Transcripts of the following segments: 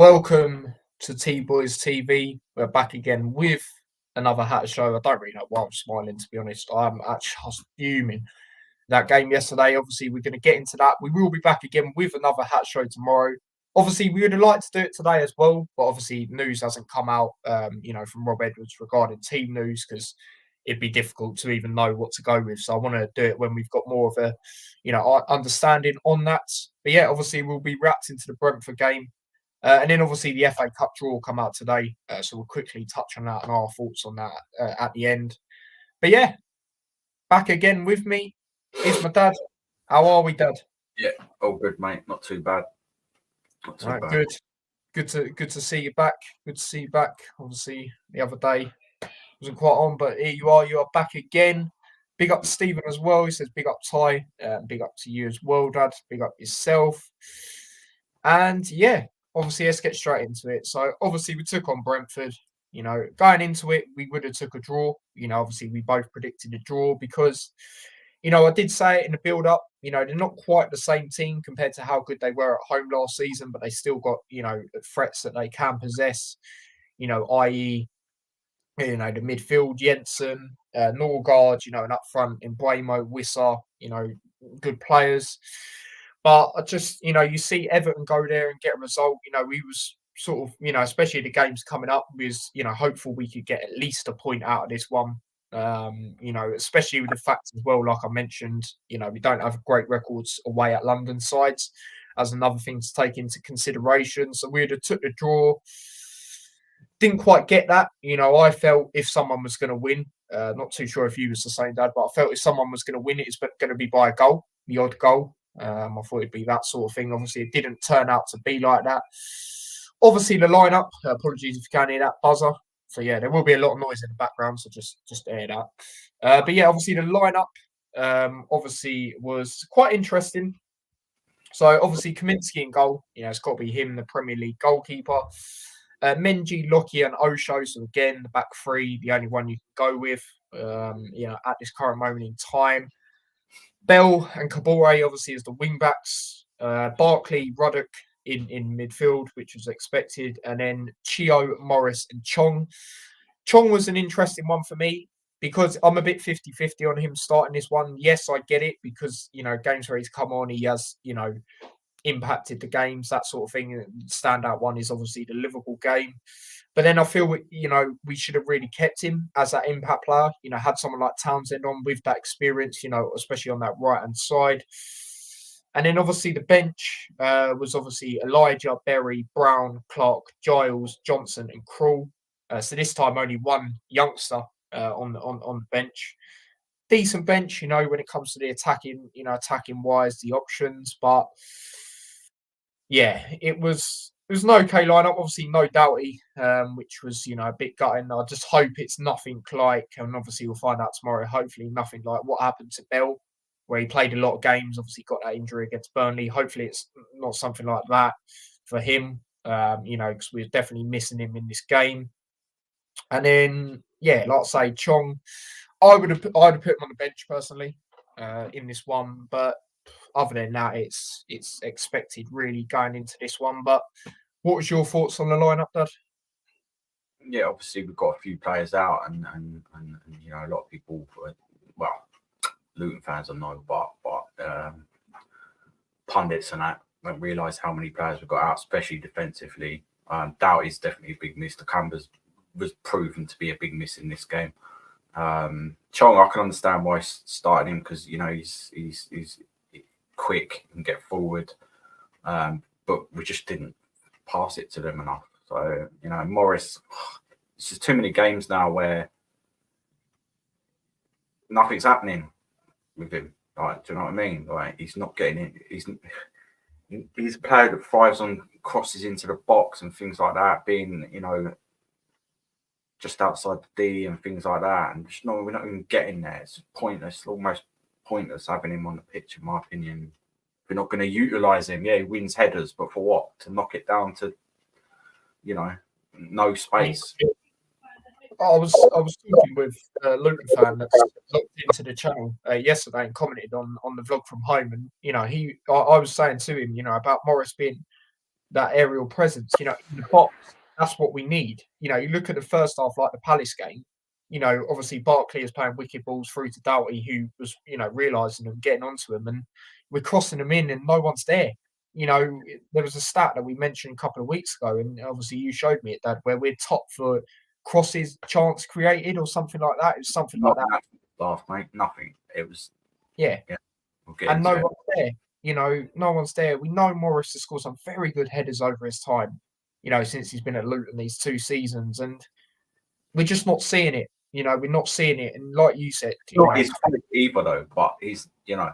Welcome to T Boys TV. We're back again with another Hatter show. I don't really know why I'm smiling, to be honest. I was fuming that game yesterday. Obviously, we're going to get into that. We will be back again with another Hatter show tomorrow. Obviously, we would have liked to do it today as well, but obviously, news hasn't come out, from Rob Edwards regarding team news because it'd be difficult to even know what to go with. So I want to do it when we've got more of a, understanding on that. But yeah, obviously, we'll be wrapped into the Brentford game. And then obviously the FA Cup draw come out today, so we'll quickly touch on that and our thoughts on that at the end. But yeah, back again with me is my dad. How are we, Dad? Yeah, all good, mate. Not too bad. Not too Right, bad. good. Good to see you back. Good to see you back. Obviously, the other day wasn't quite on, but here you are. You are back again. Big up to Stephen as well. He says big up Ty. Big up to you as well, Dad. Big up yourself. And yeah, obviously let's get straight into it. So obviously we took on Brentford. Going into it, we would have took a draw. Obviously we both predicted a draw because, I did say it in the build-up. They're not quite the same team compared to how good they were at home last season, but they still got, threats that they can possess. I.e., the midfield, Jensen, Norgard, and up front in Bramo, Wissa, good players. But I just, you see Everton go there and get a result. We was sort of, especially the games coming up, was, hopeful we could get at least a point out of this one. Especially with the fact as well, like I mentioned, we don't have great records away at London sides as another thing to take into consideration. So we'd have took the draw. Didn't quite get that. I felt if someone was going to win, not too sure if you was the same, Dad, but I felt if someone was going to win, it's going to be by a goal, the odd goal. I thought it'd be that sort of thing. Obviously, it didn't turn out to be like that. Obviously, the lineup. Apologies if you can't hear that buzzer. So yeah, there will be a lot of noise in the background. So just air that. But yeah, obviously the lineup obviously was quite interesting. So obviously Kaminsky in goal. It's got to be him, the Premier League goalkeeper. Menji, Lockyer, and Osho. So again, the back three, the only one you can go with. At this current moment in time. Bell and Kabore obviously as the wing backs. Barkley, Ruddock in midfield, which was expected, and then Chio, Morris, and Chong. Chong was an interesting one for me because I'm a bit 50-50 on him starting this one. Yes, I get it because games where he's come on, he has impacted the games, that sort of thing. Standout one is obviously the Liverpool game. But then I feel, we should have really kept him as that impact player. Had someone like Townsend on with that experience, especially on that right-hand side. And then obviously the bench was obviously Elijah, Berry, Brown, Clark, Giles, Johnson, and Krul. So this time only one youngster on the bench. Decent bench, when it comes to the attacking wise, the options. But yeah, it was an okay lineup. Obviously, no Doughty, which was a bit gutting. I just hope it's nothing like, and obviously we'll find out tomorrow. Hopefully, nothing like what happened to Bell, where he played a lot of games. Obviously, got that injury against Burnley. Hopefully, it's not something like that for him. Because we're definitely missing him in this game. And then, yeah, like I say, Chong, I'd have put him on the bench personally in this one, but other than that, it's expected really going into this one. But what was your thoughts on the lineup, Dad? Yeah, obviously we've got a few players out, and a lot of people, well, Luton fans I know, but pundits and that don't realise how many players we've got out, especially defensively. Doughty's definitely a big miss. The Cambers was proven to be a big miss in this game. Chong, I can understand why he's starting him because he's quick and get forward, but we just didn't pass it to them enough. So Morris, it's just too many games now where nothing's happening with him. Like, do you know what I mean? Like, he's not getting it. He's a player that thrives on crosses into the box and things like that, being just outside the D and things like that, and we're not even getting there. It's pointless, almost pointless having him on the pitch, in my opinion. We're not going to utilise him. Yeah, he wins headers, but for what? To knock it down to, no space. I was talking with a Luton fan that's looked into the channel yesterday and commented on the vlog from home, and I was saying to him, about Morris being that aerial presence. You know, in the box, that's what we need. You know, you look at the first half, like the Palace game. You know, obviously Barkley is playing wicked balls through to Doughty, who was, you know, realising them, getting onto him, and we're crossing them in, and no one's there. You know, there was a stat that we mentioned a couple of weeks ago, and obviously you showed me it, Dad, where we're top for crosses, chance created, or something like that. It was something like Not that. last, mate. Nothing. It was. Yeah, Yeah. We'll get and into no it. one's there. You know, no one's there. We know Morris has scored some very good headers over his time. You know, since he's been at Luton these 2 seasons, and we're just not seeing it. You know, we're not seeing it. And like you said, you Not know, his fault either, though. But he's, you know,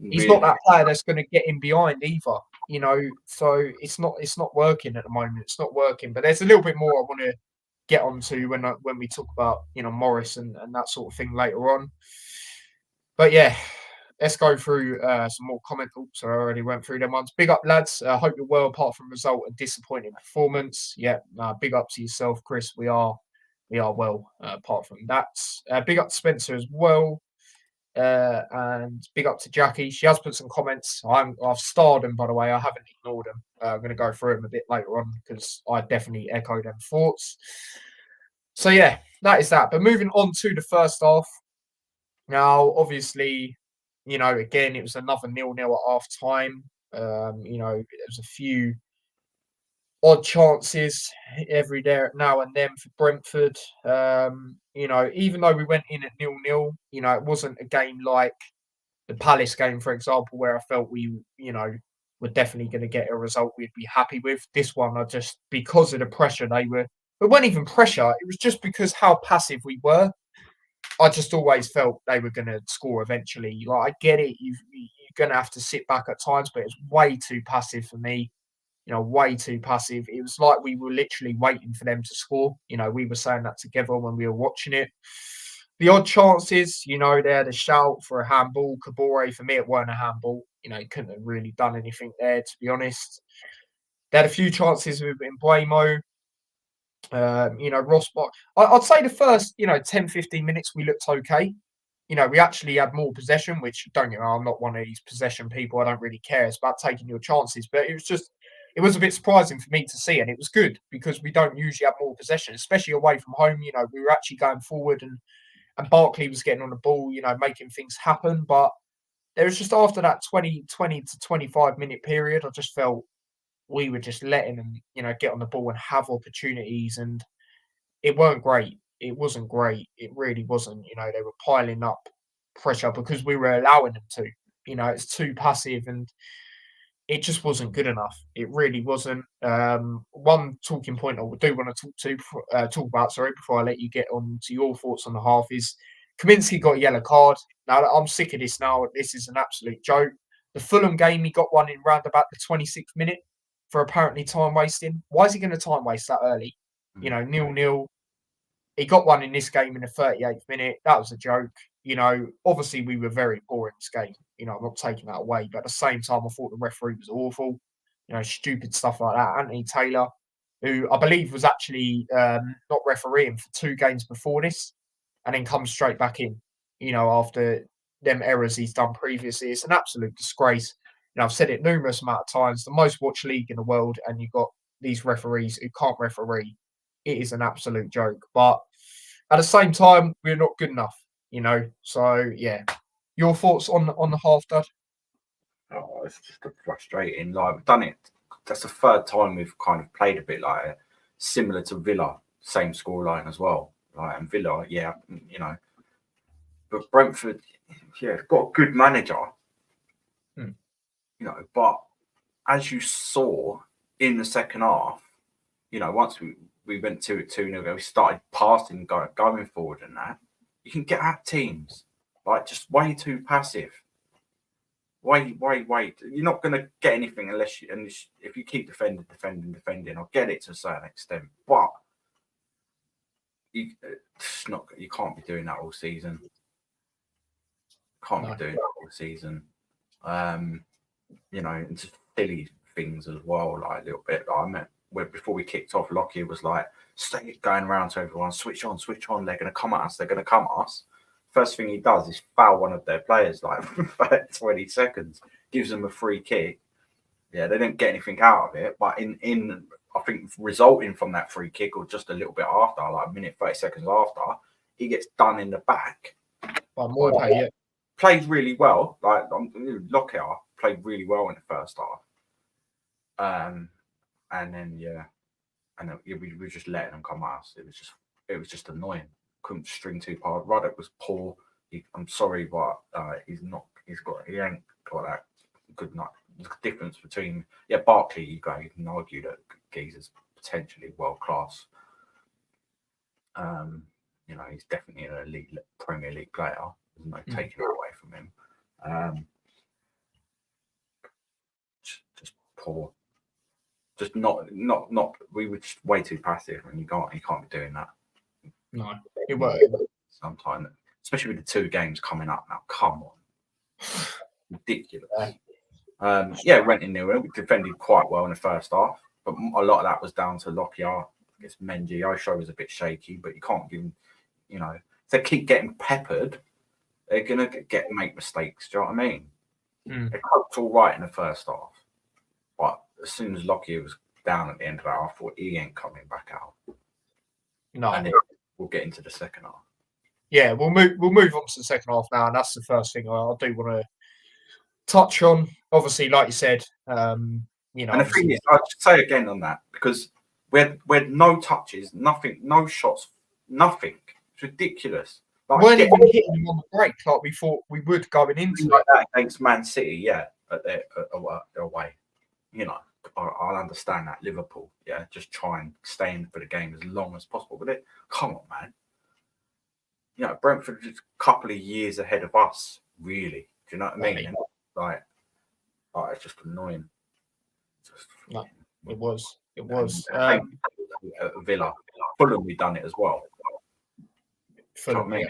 he's really, not that player that's going to get in behind either. You know, so it's not working at the moment. It's not working. But there's a little bit more I want to get onto when we talk about, you know, Morris and that sort of thing later on. But yeah, let's go through some more comment. Oops, I already went through them ones. Big up, lads. Hope you're well. Apart from result and disappointing performance, yeah. Big up to yourself, Chris. We are well. Apart from that, big up to Spencer as well. And big up to Jackie. She has put some comments. I've starred them, by the way. I haven't ignored them. I'm going to go through them a bit later on because I definitely echo them thoughts. So yeah, that is that. But moving on to the first half. Now, obviously, you know, again, it was another 0-0 at half time. You know, there was a few odd chances every there now and then for Brentford. You know, even though we went in at 0-0, you know, it wasn't a game like the Palace game, for example, where I felt we, you know, were definitely going to get a result we'd be happy with. This one, I just, because of the pressure they were, it wasn't even pressure. It was just because how passive we were. I just always felt they were going to score eventually. Like, I get it. You're going to have to sit back at times, but it's way too passive for me. You know, way too passive. It was like we were literally waiting for them to score. You know, we were saying that together when we were watching it. The odd chances, you know, they had a shout for a handball. Kabore, for me, it weren't a handball. You know, he couldn't have really done anything there, to be honest. They had a few chances with Mbeumo. You know, Ross. I'd say the first, you know, 10, 15 minutes we looked okay. You know, we actually had more possession, which, don't get me wrong, I'm not one of these possession people. I don't really care. It's about taking your chances. But it was a bit surprising for me to see. And it was good because we don't usually have more possession, especially away from home. You know, we were actually going forward and Barkley was getting on the ball, you know, making things happen. But there was just after that 20 to 25 minute period, I just felt we were just letting them, you know, get on the ball and have opportunities. And it weren't great. It wasn't great. It really wasn't. You know, they were piling up pressure because we were allowing them to. You know, it's too passive and it just wasn't good enough. It really wasn't. One talking point I do want to talk about, sorry, before I let you get on to your thoughts on the half is Kaminsky got a yellow card. Now, I'm sick of this now. This is an absolute joke. The Fulham game, he got one in round about the 26th minute for apparently time wasting. Why is he going to time waste that early? You know, 0-0. He got one in this game in the 38th minute. That was a joke. You know, obviously we were very poor in this game. You know, I'm not taking that away, but at the same time, I thought the referee was awful. You know, stupid stuff like that. Anthony Taylor, who I believe was actually not refereeing for 2 games before this, and then comes straight back in. You know, after them errors he's done previously, it's an absolute disgrace. You know, I've said it numerous amount of times. The most watched league in the world, and you've got these referees who can't referee. It is an absolute joke. But at the same time, we're not good enough, you know. So yeah, your thoughts on the half, Dad? Oh, it's just frustrating. Like, we've done it. That's the third time we've kind of played a bit like it, similar to Villa, same scoreline as well. Like, and Villa, yeah, you know. But Brentford, yeah, got a good manager, you know. But as you saw in the second half, you know, once we went 2-0, we started passing, going forward, and that you can get at teams like just way too passive. Wait. You're not going to get anything unless if you keep defending. I'll get it to a certain extent, but you can't be doing that all season. Can't be doing that all season. You know, and just silly things as well, like a little bit. Like I meant before we kicked off, Lockie was like, stay going around to everyone, switch on. They're going to come at us. First thing he does is foul one of their players, like 20 seconds, gives them a free kick. Yeah, they didn't get anything out of it, but in I think resulting from that free kick or just a little bit after, like a minute 30 seconds after, he gets done in the back. By Morpay, yeah. Played really well. Like Lockyer played really well in the first half. And then we were just letting them come at us. It was just annoying. Couldn't string too hard. Ruddock was poor. I'm sorry, but he ain't got that good night. There's a difference between Barkley. You can argue that Geezer's potentially world class. He's definitely an elite Premier League player. There's no taking it away from him. Just poor. Just not. We were just way too passive, and you can't be doing that. No, it won't. Sometimes, especially with the 2 games coming up now. Come on, ridiculous. Went in there. We defended quite well in the first half, but a lot of that was down to Lockyer. Against Mendy. Osho was a bit shaky, but you can't give him. If they keep getting peppered, they're gonna make mistakes. Do you know what I mean? They coped all right in the first half, but as soon as Lockyer was down at the end of that, I thought he ain't coming back out. No, and then we'll get into the second half. Yeah, we'll move on to the second half now, and that's the first thing I do want to touch on. Obviously, like you said, And the thing is, I'll just say again on that, because we had no touches, nothing, no shots, nothing. It's ridiculous. Like, weren't even hitting them on the break like we thought we would going into like that against Man City, away. I'll understand that. Liverpool, just try and stay in for the game as long as possible. But come on, man. Brentford is a couple of years ahead of us, really. Do you know what I mean? Like, it's just annoying. No, it was. Villa. Fulham, we done it as well. Fulham, I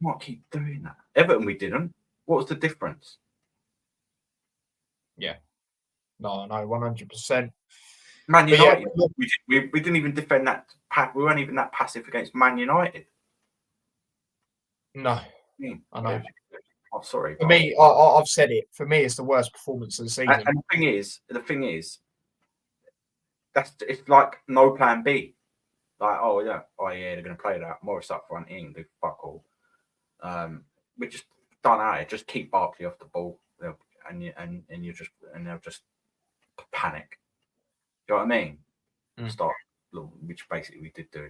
might keep doing that. Everton, we didn't. What was the difference? Yeah. No, 100%. Man United, we didn't even defend that. We weren't even that passive against Man United. No, I know. I'm sorry. For me, I've said it. For me, it's the worst performance of the season. And the thing is, it's like no plan B. Like, they're going to play that. Morris up front, in do fuck all. We just done at it. Just keep Barkley off the ball, and they'll just panic. Do you know what I mean? Start, which basically we did do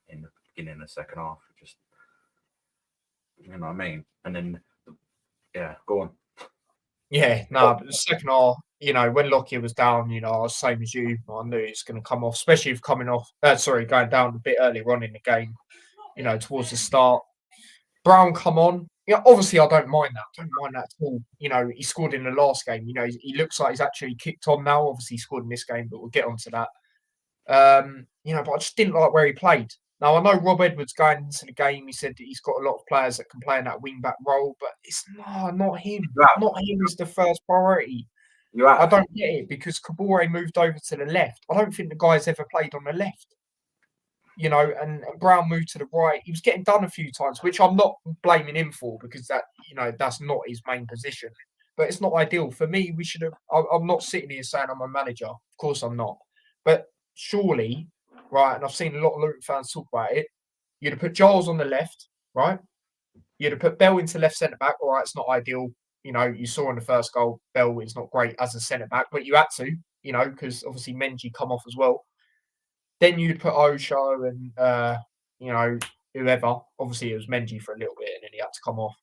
in the beginning of the second half. Just, you know what I mean? And then, go on. Yeah, no, but the second half, when Lockyer was down, I was same as you. I knew it's going to come off, especially if going down a bit earlier on in the game, towards the start. Brown come on. Obviously, I don't mind that. I don't mind that at all. He scored in the last game. He looks like he's actually kicked on now. Obviously, he scored in this game, but we'll get onto that. But I just didn't like where he played. Now, I know Rob Edwards going into the game, he said that he's got a lot of players that can play in that wing-back role, but it's not him. Not him is the first priority. I don't get it, because Kabore moved over to the left. I don't think the guy's ever played on the left. And Brown moved to the right. He was getting done a few times, which I'm not blaming him for, because that's not his main position. But it's not ideal. For me, we should have... I'm not sitting here saying I'm a manager. Of course I'm not. But surely... Right, and I've seen a lot of Luton fans talk about it. You'd have put Giles on the left, right? You'd have put Bell into left centre back. All right, it's not ideal. You saw in the first goal, Bell is not great as a centre back, but you had to, because obviously Menji come off as well. Then you'd put Osho and whoever. Obviously it was Menji for a little bit, and then he had to come off.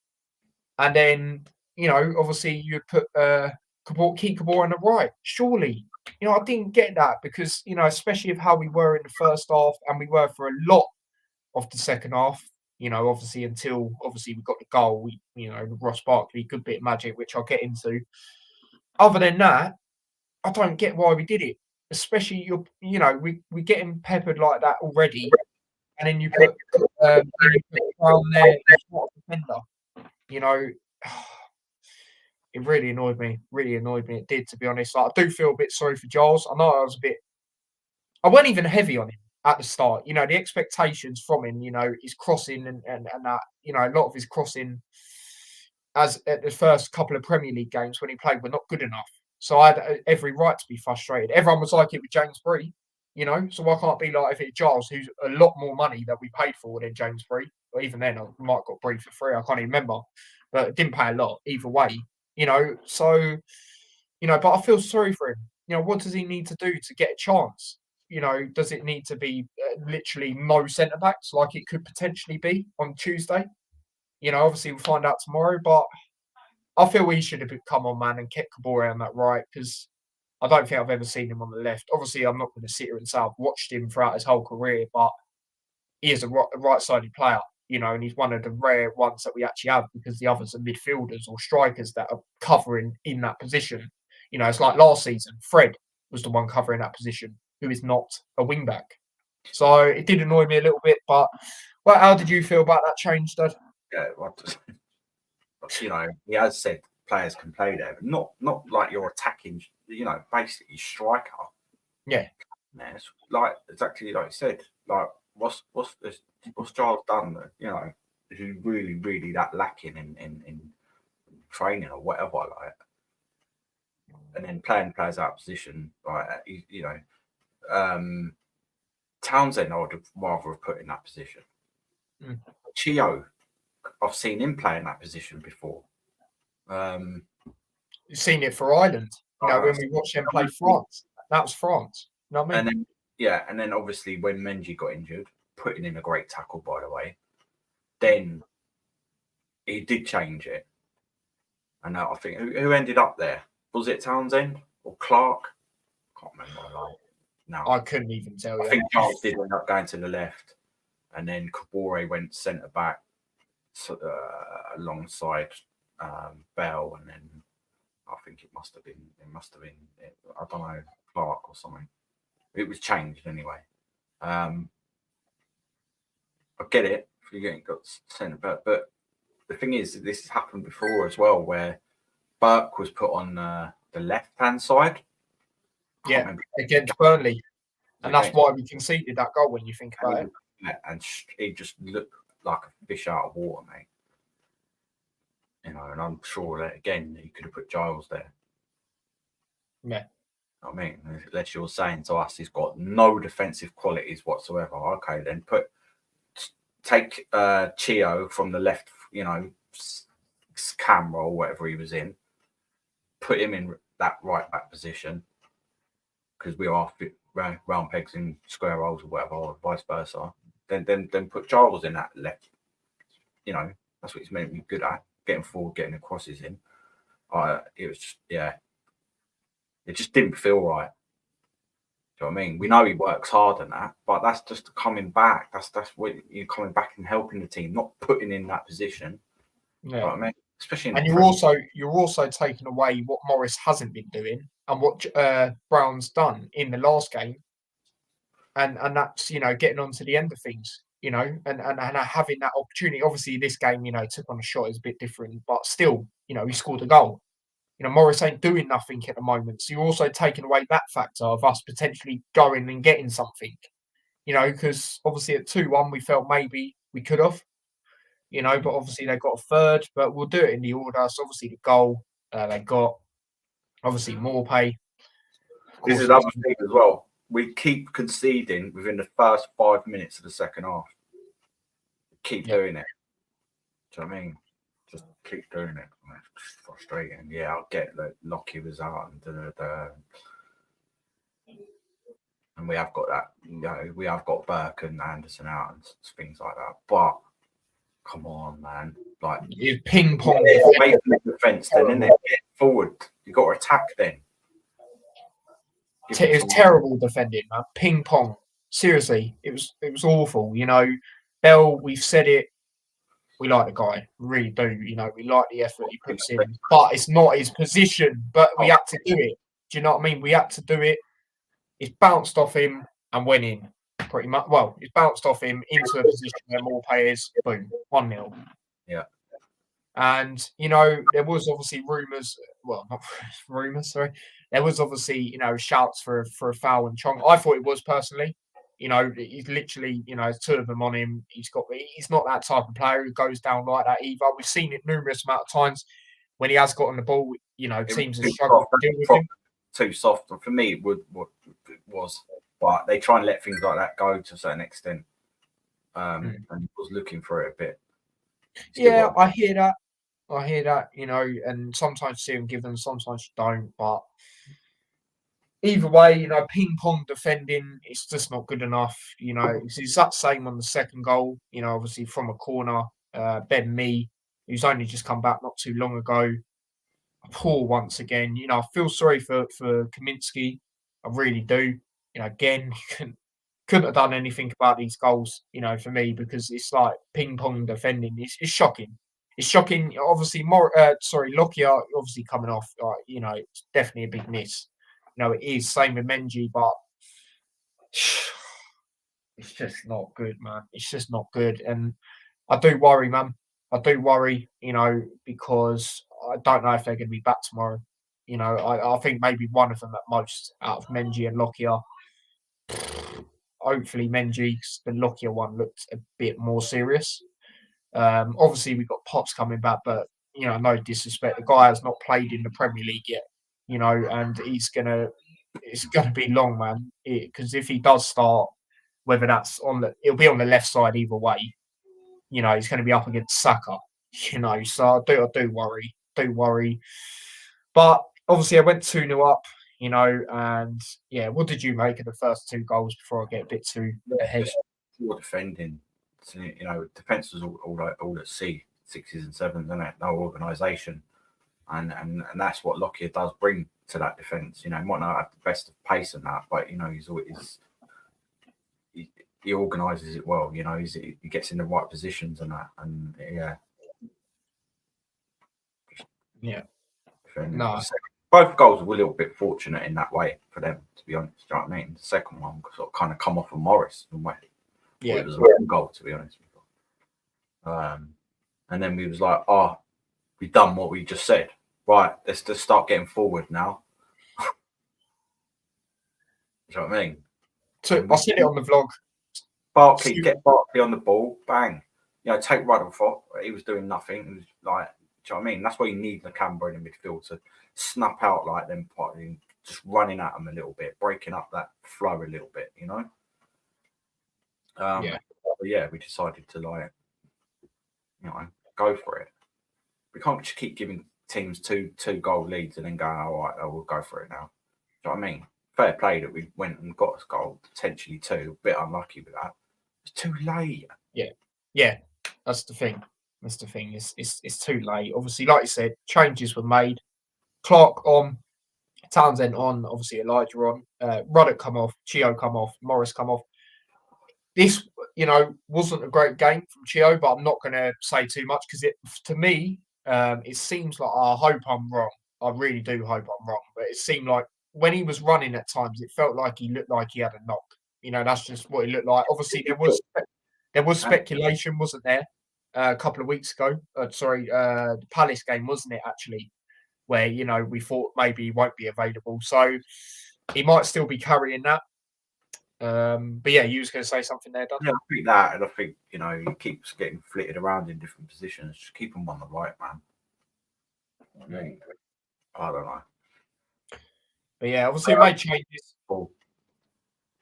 And then obviously you'd put keep Kabore on the right. Surely. I didn't get that, because, especially of how we were in the first half, and we were for a lot of the second half, obviously until we got the goal, Ross Barkley, good bit of magic, which I'll get into. Other than that, I don't get why we did it. Especially, we getting peppered like that already, and then you put Brown there, he's not a defender. It really annoyed me. It did, to be honest. Like, I do feel a bit sorry for Giles. I know I wasn't even heavy on him at the start. The expectations from him, his crossing and that, a lot of his crossing as at the first couple of Premier League games when he played were not good enough. So I had every right to be frustrated. Everyone was like it with James Bree, you know. So I can't be like if it's Giles, who's a lot more money that we paid for than James Bree. Or even then, I might have got Bree for free. I can't even remember, but it didn't pay a lot either way, you know. So, you know, but I feel sorry for him. You know, what does he need to do to get a chance? You know, does it need to be literally no centre backs like it could potentially be on Tuesday? You know, obviously we'll find out tomorrow, but I feel he should have come on, man, and kept Kabore on that right because I don't think I've ever seen him on the left. Obviously, I'm not going to sit here and say I've watched him throughout his whole career, but he is a right-sided player, you know, and he's one of the rare ones that we actually have because the others are midfielders or strikers that are covering in that position. You know, it's like last season, Fred was the one covering that position, who is not a wing-back. So it did annoy me a little bit, but well, how did you feel about that change, Dad? Yeah, you know, he has said players can play there, but not like you're attacking. You know, basically striker. Yeah, Man, it's like exactly like you said. Like, what's Giles done? That, you know, is he really that lacking in training or whatever? Like, and then playing players out of position, like you know, Townsend, I would have rather have put in that position. Mm. Chio, I've seen him play in that position before. You've seen it for Ireland. You know, when we watched them play France, that was France. You know what I mean? And then obviously when Menji got injured, putting in a great tackle, by the way, then he did change it. And I think who ended up there? Was it Townsend or Clark? I can't remember. No, I couldn't even tell you. I think Charles did end up going to the left, and then Kabore went centre back alongside Bell, and then I think it must have been I don't know, Clark or something. It was changed anyway. I get it if you're getting got centre back, but the thing is, this has happened before as well, where Burke was put on the left-hand side. Yeah, against Burnley. And that's why we conceded that goal when you think about it. And he just looked like a fish out of water, mate. You know, and I'm sure that, again, he could have put Giles there. Yeah. I mean, unless you're saying to us he's got no defensive qualities whatsoever. Okay, then take Chio from the left, you know, camera or whatever he was in, put him in that right back position because we are round pegs in square holes or whatever, or vice versa. Then put Giles in that left. You know, that's what he's meant to be good at, getting forward, getting the crosses in. It was just, yeah, it just didn't feel right. Do you know what I mean? We know he works hard and that, but that's just coming back. That's what you're coming back and helping the team, not putting in that position. Yeah. You know what I mean? Especially and you're also taking away what Morris hasn't been doing and what Brown's done in the last game, and that's, you know, getting on to the end of things, you know, and having that opportunity. Obviously, this game, you know, took on a shot is a bit different, but still, you know, he scored a goal. You know, Morris ain't doing nothing at the moment, so you're also taking away that factor of us potentially going and getting something. You know, because obviously at 2-1 we felt maybe we could have. You know, but obviously they got a third, but we'll do it in the order. So obviously the goal they got, obviously Maupay. This is another thing as well. We keep conceding within the first 5 minutes of the second half. Keep doing it. Do you know what I mean? Just keep doing it. It's frustrating. Yeah, I'll get that Lockie was out and we have got that. You know, we have got Burke and Anderson out and things like that. But come on, man! Like ping pong defense, then get forward. You got to attack then. It was terrible defending, man. Ping pong. Seriously, it was awful. You know, Bell. We've said it. We like the guy, really do. You know, we like the effort he puts in, but it's not his position. But we had to do it. Do you know what I mean? We had to do it. It's bounced off him and went in. Pretty much. Well, it's bounced off him into a position where Maupay is. Boom, 1-0. Yeah. And, you know, there was obviously rumours. Well, not rumours. Sorry. There was obviously, you know, shouts for a foul and Chong. I thought it was personally. You know, he's literally, you know, 2 of them on him. He's not that type of player who goes down like that either. We've seen it numerous amount of times. when he has got on the ball, you know, It was teams have too struggled soft, to deal with him. too soft. For me, it was, but they try and let things like that go to a certain extent. And he was looking for it a bit. Yeah, I hear that, you know, and sometimes you see him give them, sometimes you don't. But either way, you know, ping pong defending, it's just not good enough. You know, it's that same on the second goal, you know, obviously from a corner. Ben Mee, who's only just come back not too long ago. Poor once again. You know, I feel sorry for Kaminsky. I really do. You know, again, couldn't have done anything about these goals, you know, for me, because it's like ping pong defending. It's shocking. It's shocking. Obviously, Lockyer obviously coming off. You know, it's definitely a big miss. You know, it is same with Menji, but it's just not good, man. It's just not good, and I do worry, man. I do worry, you know, because I don't know if they're going to be back tomorrow. You know, I think maybe one of them at most out of Menji and Lockyer. Hopefully Menji's the Lockyer one looked a bit more serious. Obviously we've got Potts coming back, but you know, no disrespect, the guy has not played in the Premier League yet, you know, and it's gonna be long, man. Because if he does start, whether that's it'll be on the left side either way. You know, he's going to be up against Saka. You know, so I do worry. But obviously, I went 2-0 up. You know, and yeah, what did you make of the first two goals before I get a bit too ahead? Poor defending. So, you know, defence was all at sea, sixes and sevens, isn't it? No organisation, and that's what Lockyer does bring to that defence. You know, he might not have the best of pace and that, but you know, he organises it well. You know, he gets in the right positions and that, and yeah. No. Both goals were a little bit fortunate in that way for them, to be honest. Do you know what I mean? The second one sort of kind of come off of Morris. Yeah, it was a goal, to be honest. And then we was like, we've done what we just said. Right, let's just start getting forward now. Do you know what I mean? So I see it on the vlog. Get Barkley on the ball, bang. You know, take Rudolph off. He was doing nothing. It was like, do you know what I mean? That's why you need the Canberra in the midfield to snap out like them, just running at them a little bit, breaking up that flow a little bit, you know? We decided to, like, you know, go for it. We can't just keep giving teams two goal leads and then going, all right, we'll go for it now. Do you know what I mean? Fair play that we went and got us goal, potentially two. A bit unlucky with that. It's too late. Yeah, that's the thing. It's too late. Obviously, like you said, changes were made. Clark on, Townsend on, obviously Elijah on, Ruddock come off, Chio come off, Morris come off. This, you know, wasn't a great game from Chio, but I'm not going to say too much because to me, it seems like I hope I'm wrong. I really do hope I'm wrong, but it seemed like when he was running at times, it felt like he looked like he had a knock. You know, that's just what he looked like. Obviously, there was speculation, wasn't there, a couple of weeks ago? The Palace game, wasn't it, actually, where, you know, we thought maybe he won't be available. So he might still be carrying that. But yeah, you was going to say something there, Doug? Yeah, I think that, and I think, you know, he keeps getting flitted around in different positions. Just keep him on the right, man. I don't know. But yeah, obviously it made changes.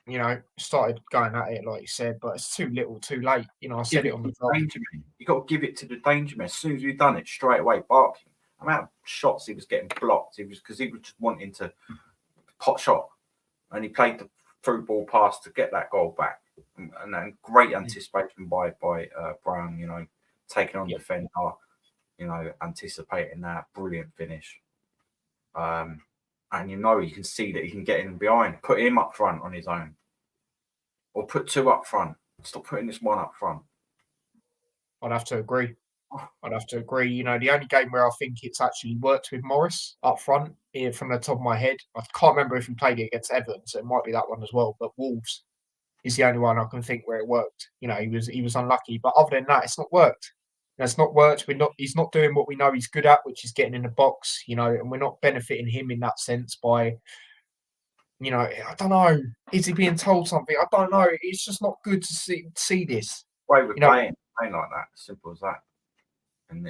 You know, started going at it, like you said, but it's too little, too late. You know, I said it on the danger man. You got to give it to the danger man. As soon as we've done it, straight away, Barkley. The amount of shots he was getting blocked, because he was just wanting to pot shot, and he played the through ball pass to get that goal back, and then great anticipation by Brown. You know, taking on the defender. You know, anticipating that brilliant finish. And you know, you can see that he can get in behind. Put him up front on his own. Or put two up front. Stop putting this one up front. I'd have to agree. You know, the only game where I think it's actually worked with Morris up front, here from the top of my head, I can't remember if he played it against Everton, so it might be that one as well. But Wolves is the only one I can think where it worked. You know, he was unlucky. But other than that, it's not worked. It's not worked. He's not doing what we know he's good at, which is getting in the box, you know, and we're not benefiting him in that sense by, you know, I don't know. Is he being told something? I don't know. It's just not good to see this. Way we're playing like that. Simple as that. And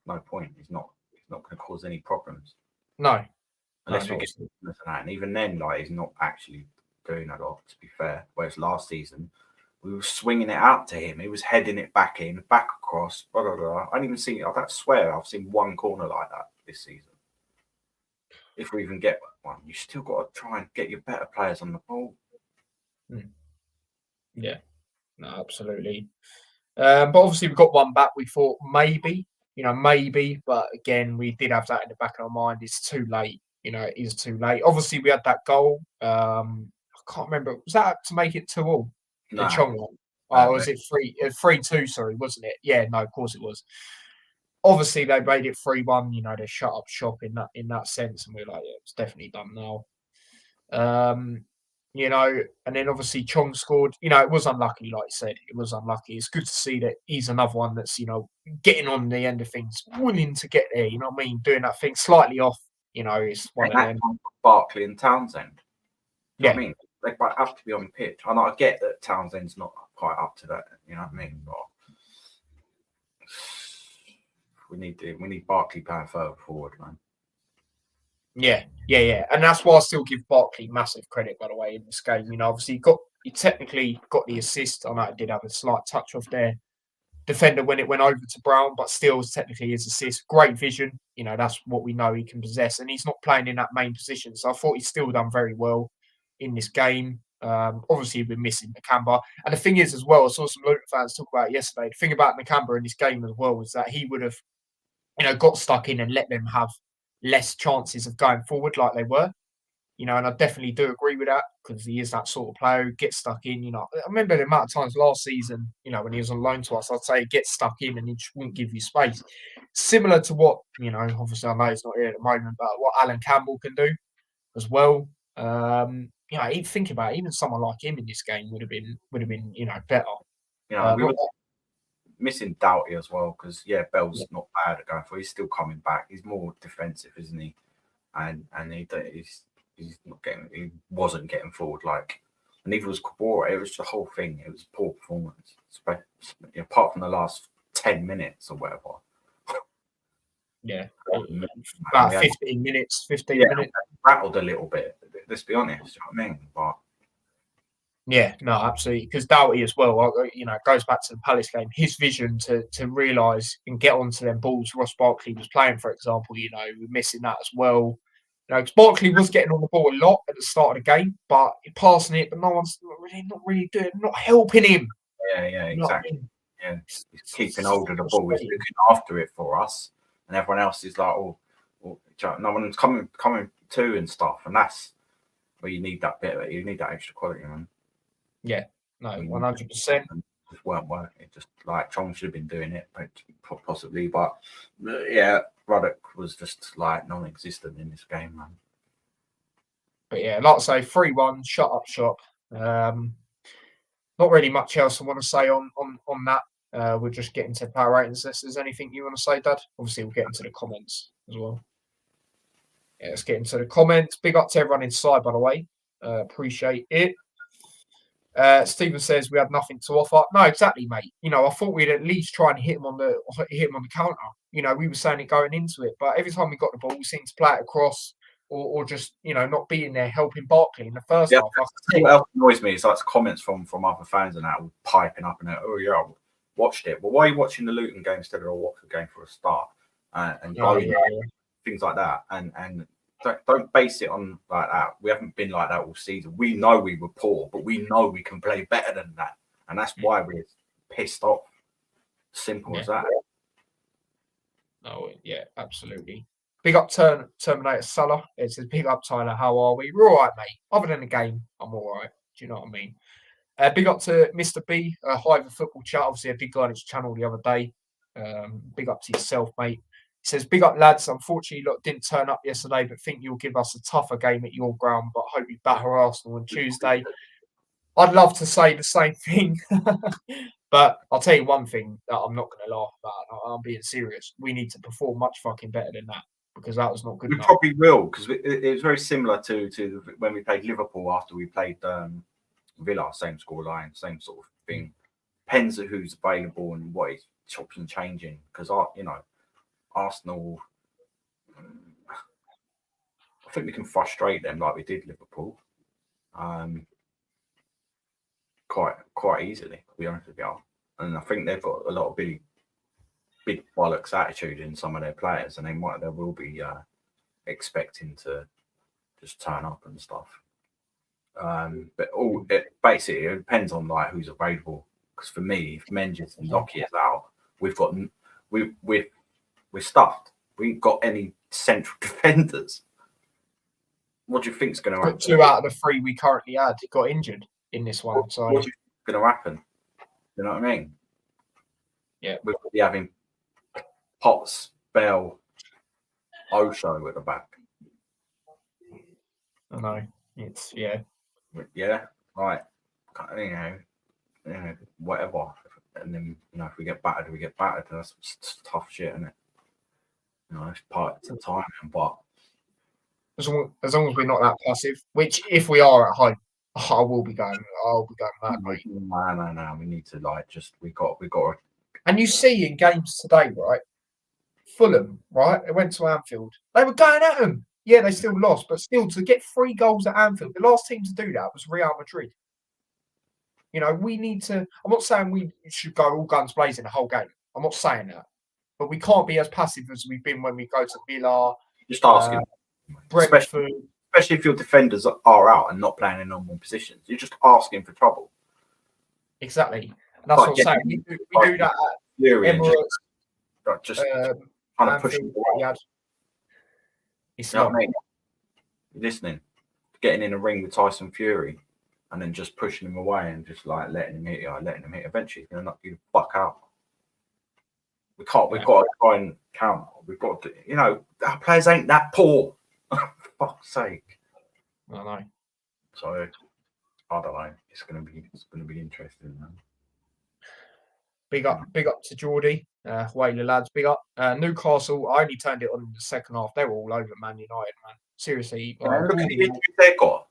no point. He's not going to cause any problems No, unless we not get at all. to that. And even then, like, he's not actually doing a lot, to be fair. Whereas last season, we were swinging it out to him. He was heading it back in, back across, blah, blah, blah. I didn't even see, I swear I've seen one corner like that this season. If we even get one, you still got to try and get your better players on the ball. Yeah, no, absolutely. But obviously, we got one back. We thought maybe, but again, we did have that in the back of our mind. It's too late. It is too late. Obviously, we had that goal. I can't remember. Was that to make it 2-2? The Nah. Chong one. Oh, was it 3-2? Sorry, wasn't it? Yeah, no, of course it was. Obviously, they made it 3-1. They shut up shop in that sense, and we're like, yeah, it's definitely done now. And then obviously Chong scored. It was unlucky, like I said. It was unlucky. It's good to see that he's another one that's, getting on the end of things, willing to get there, you know what I mean? Doing that thing slightly off, it's one of them. Barkley and Townsend. Yeah. I mean, they have to be on the pitch. And I get that Townsend's not quite up to that, you know what I mean? But we need Barkley playing further forward, man. Yeah. And that's why I still give Barkley massive credit, by the way, in this game. Obviously he technically got the assist. I know it did have a slight touch off their defender when it went over to Brown, but still technically his assist. Great vision. That's what we know he can possess. And he's not playing in that main position. So I thought he's still done very well in this game. Obviously, we're missing Nakamba. And the thing is, as well, I saw some Luton fans talk about it yesterday. The thing about Nakamba in this game as well was that he would have, got stuck in and let them have less chances of going forward like they were. And I definitely do agree with that because he is that sort of player who gets stuck in. I remember the amount of times last season, when he was on loan to us, I'd say he gets stuck in and he just wouldn't give you space. Similar to what, obviously I know he's not here at the moment, but what Alan Campbell can do as well. Think about it, even someone like him in this game would have been, better. We were missing Doughty as well because Bell's not bad at going for. He's still coming back. He's more defensive, isn't he? And he's not getting. He wasn't getting forward like. And neither was Kabora. It was the whole thing. It was poor performance, apart from the last 10 minutes or whatever. Yeah, about 15 minutes. 15 minutes. Rattled a little bit. Let's be honest. You know what I mean? But yeah, no, absolutely. Because Doughty as well, it goes back to the Palace game. His vision to realise and get onto them balls Ross Barkley was playing, for example, we're missing that as well. Because Barkley was getting on the ball a lot at the start of the game, but passing it, but no one's not really doing, not helping him. Yeah, exactly. Yeah, he's keeping hold of the ball. He's looking after it for us, and everyone else is like, no one's coming to and stuff, and that's where you need that bit. You need that extra quality, man. Yeah, no, 100%. Just weren't working. Just like Chong should have been doing it, but possibly. But yeah, Ruddock was just like non-existent in this game, man. But yeah, like I say, 3-1, shut up shop. Not really much else I want to say on that. We'll just get into power ratings. If there's anything you want to say, Dad? Obviously, we'll get into the comments as well. Yeah, let's get into the comments. Big up to everyone inside, by the way. Appreciate it. Stephen says we had nothing to offer. No, exactly, mate. I thought we'd at least try and hit him on the counter. We were saying it going into it, but every time we got the ball, we seemed to play it across or just not being there helping Barkley in the first half. What else annoys me is like comments from other fans and that all piping up and I watched it. Well, why are you watching the Luton game instead of a Watford game for a start? Things like that, and don't base it on like that. We haven't been like that all season. We know we were poor, but we know we can play better than that, and that's why we're pissed off. Simple as that. Oh yeah, absolutely. Big up Terminator Salah. It says big up Tyler. How are we? We're all right, mate. Other than the game, I'm all right. Do you know what I mean? Big up to Mr. B, Hive of Football Chat. Obviously, a big guy on his channel the other day. Big up to yourself, mate. He says, big up, lads. Unfortunately, didn't turn up yesterday, but think you'll give us a tougher game at your ground, but hope you batter Arsenal on Tuesday. I'd love to say the same thing, but I'll tell you one thing that I'm not going to laugh about. I'm being serious. We need to perform much fucking better than that because that was not good enough. We probably will because it was very similar to when we played Liverpool after we played Villa, same scoreline, same sort of thing. Depends on who's available and what is chopping and changing because Arsenal, I think we can frustrate them like we did Liverpool, quite easily. To be honest with you, and I think they've got a lot of big bollocks attitude in some of their players, and they will be expecting to just turn up and stuff. But basically it depends on like who's available. Because for me, if Menges and Lockyer is out, we're stuffed. We ain't got any central defenders. What do you think's going to happen? 2 out of the 3 we currently had got injured in this one. So what do you think's going to happen? You know what I mean? Yeah, we'll be having Potts, Bell, Osho at the back. I know it's right. You know, whatever. And then if we get battered, we get battered. That's tough shit, isn't it? It's part of the time. But as long as we're not that passive, which if we are at home, I'll be going mad, mate. No. We need to we got to. And you see in games today, right? Fulham, right? They went to Anfield. They were going at them. Yeah, they still lost, but still to get 3 goals at Anfield, the last team to do that was Real Madrid. We need to. I'm not saying we should go all guns blazing the whole game. I'm not saying that, but we can't be as passive as we've been when we go to Villa. Just asking, Brentford, especially if your defenders are out and not playing in normal positions. You're just asking for trouble. Exactly, and that's what I'm saying. We do that at Emirates. Just trying to push them away. It's you know what I mean? You're listening, getting in a ring with Tyson Fury, and then just pushing him away and just like letting him hit you, Eventually, he's going to knock you the fuck out. We've got to try and count. We've got to, our players ain't that poor. For fuck's sake. I know. So I don't know. It's going to be interesting, man. Big up to Geordie, Whaler lads. Big up. Newcastle. I only turned it on in the second half. They were all over Man United, man. Seriously. Look at the injuries they've got.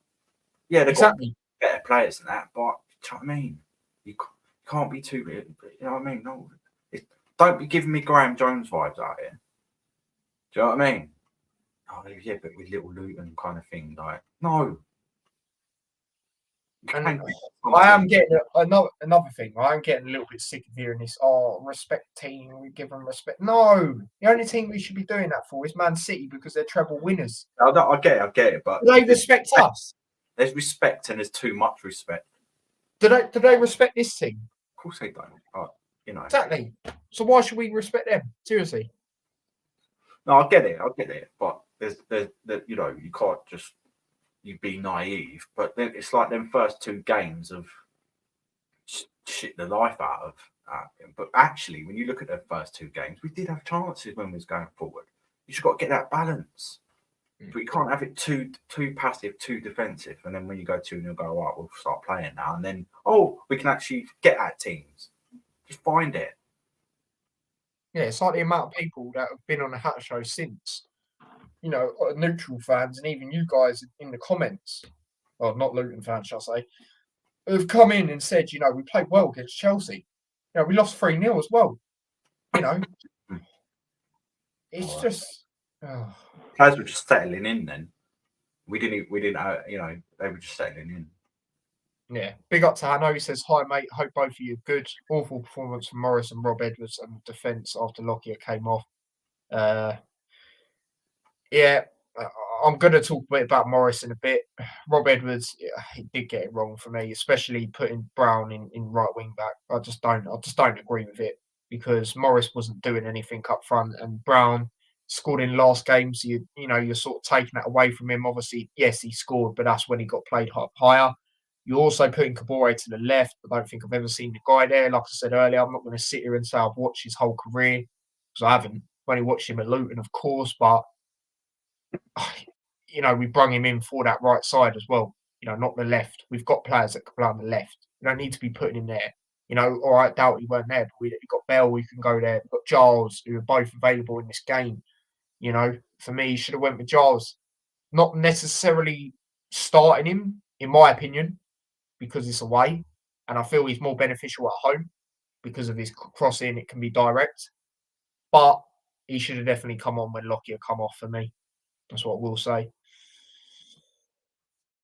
Yeah, they've got better players than that. But you know what I mean? You can't be too. You know what I mean? No, don't be giving me Graham Jones vibes out here. Do you know what I mean? Oh yeah, but with Little Luton kind of thing, like no. And I am getting another thing. I'm getting a little bit sick of hearing this. Oh, respect team. We give them respect. No, the only team we should be doing that for is Man City because they're treble winners. I get it, but do they respect us? There's respect and there's too much respect. Do they respect this team? Of course they don't. But, exactly. So why should we respect them? Seriously. No, I get it, but there's you can't just. You be naive, but then it's like them first 2 games of shit the life out of him. But actually, when you look at the first 2 games, we did have chances when we was going forward. You just got to get that balance. But you can't have it too passive, too defensive, and then when you go 2-0, go right, we'll start playing now, and then we can actually get at teams. Just find it. Yeah, it's like the amount of people that have been on the Hat Show since. Neutral fans and even you guys in the comments, or not Luton fans, shall I say, have come in and said, we played well against Chelsea. We lost 3-0 as well. It's just players were just settling in. Then we didn't. They were just settling in. Yeah, big up to Hanno. He says, "Hi mate, hope both of you are good. Awful performance from Morris and Rob Edwards and defence after Lockyer came off." Yeah, I'm going to talk a bit about Morris in a bit. Rob Edwards, he did get it wrong for me, especially putting Brown in right wing back. I just don't agree with it because Morris wasn't doing anything up front, and Brown scored in last game. So you're sort of taking that away from him. Obviously, yes, he scored, but that's when he got played up higher. You're also putting Kabore to the left. I don't think I've ever seen the guy there. Like I said earlier, I'm not going to sit here and say I've watched his whole career because I haven't. I've only watched him at Luton, of course, but we brung him in for that right side as well. Not the left. We've got players that can play on the left. We don't need to be putting him there. All right, Doughty weren't there, but we've got Bell, we can go there. We've got Giles, who are both available in this game. For me, he should have went with Giles. Not necessarily starting him, in my opinion, because it's away. And I feel he's more beneficial at home because of his crossing. It can be direct. But he should have definitely come on when Lockyer come off for me. That's what we'll say.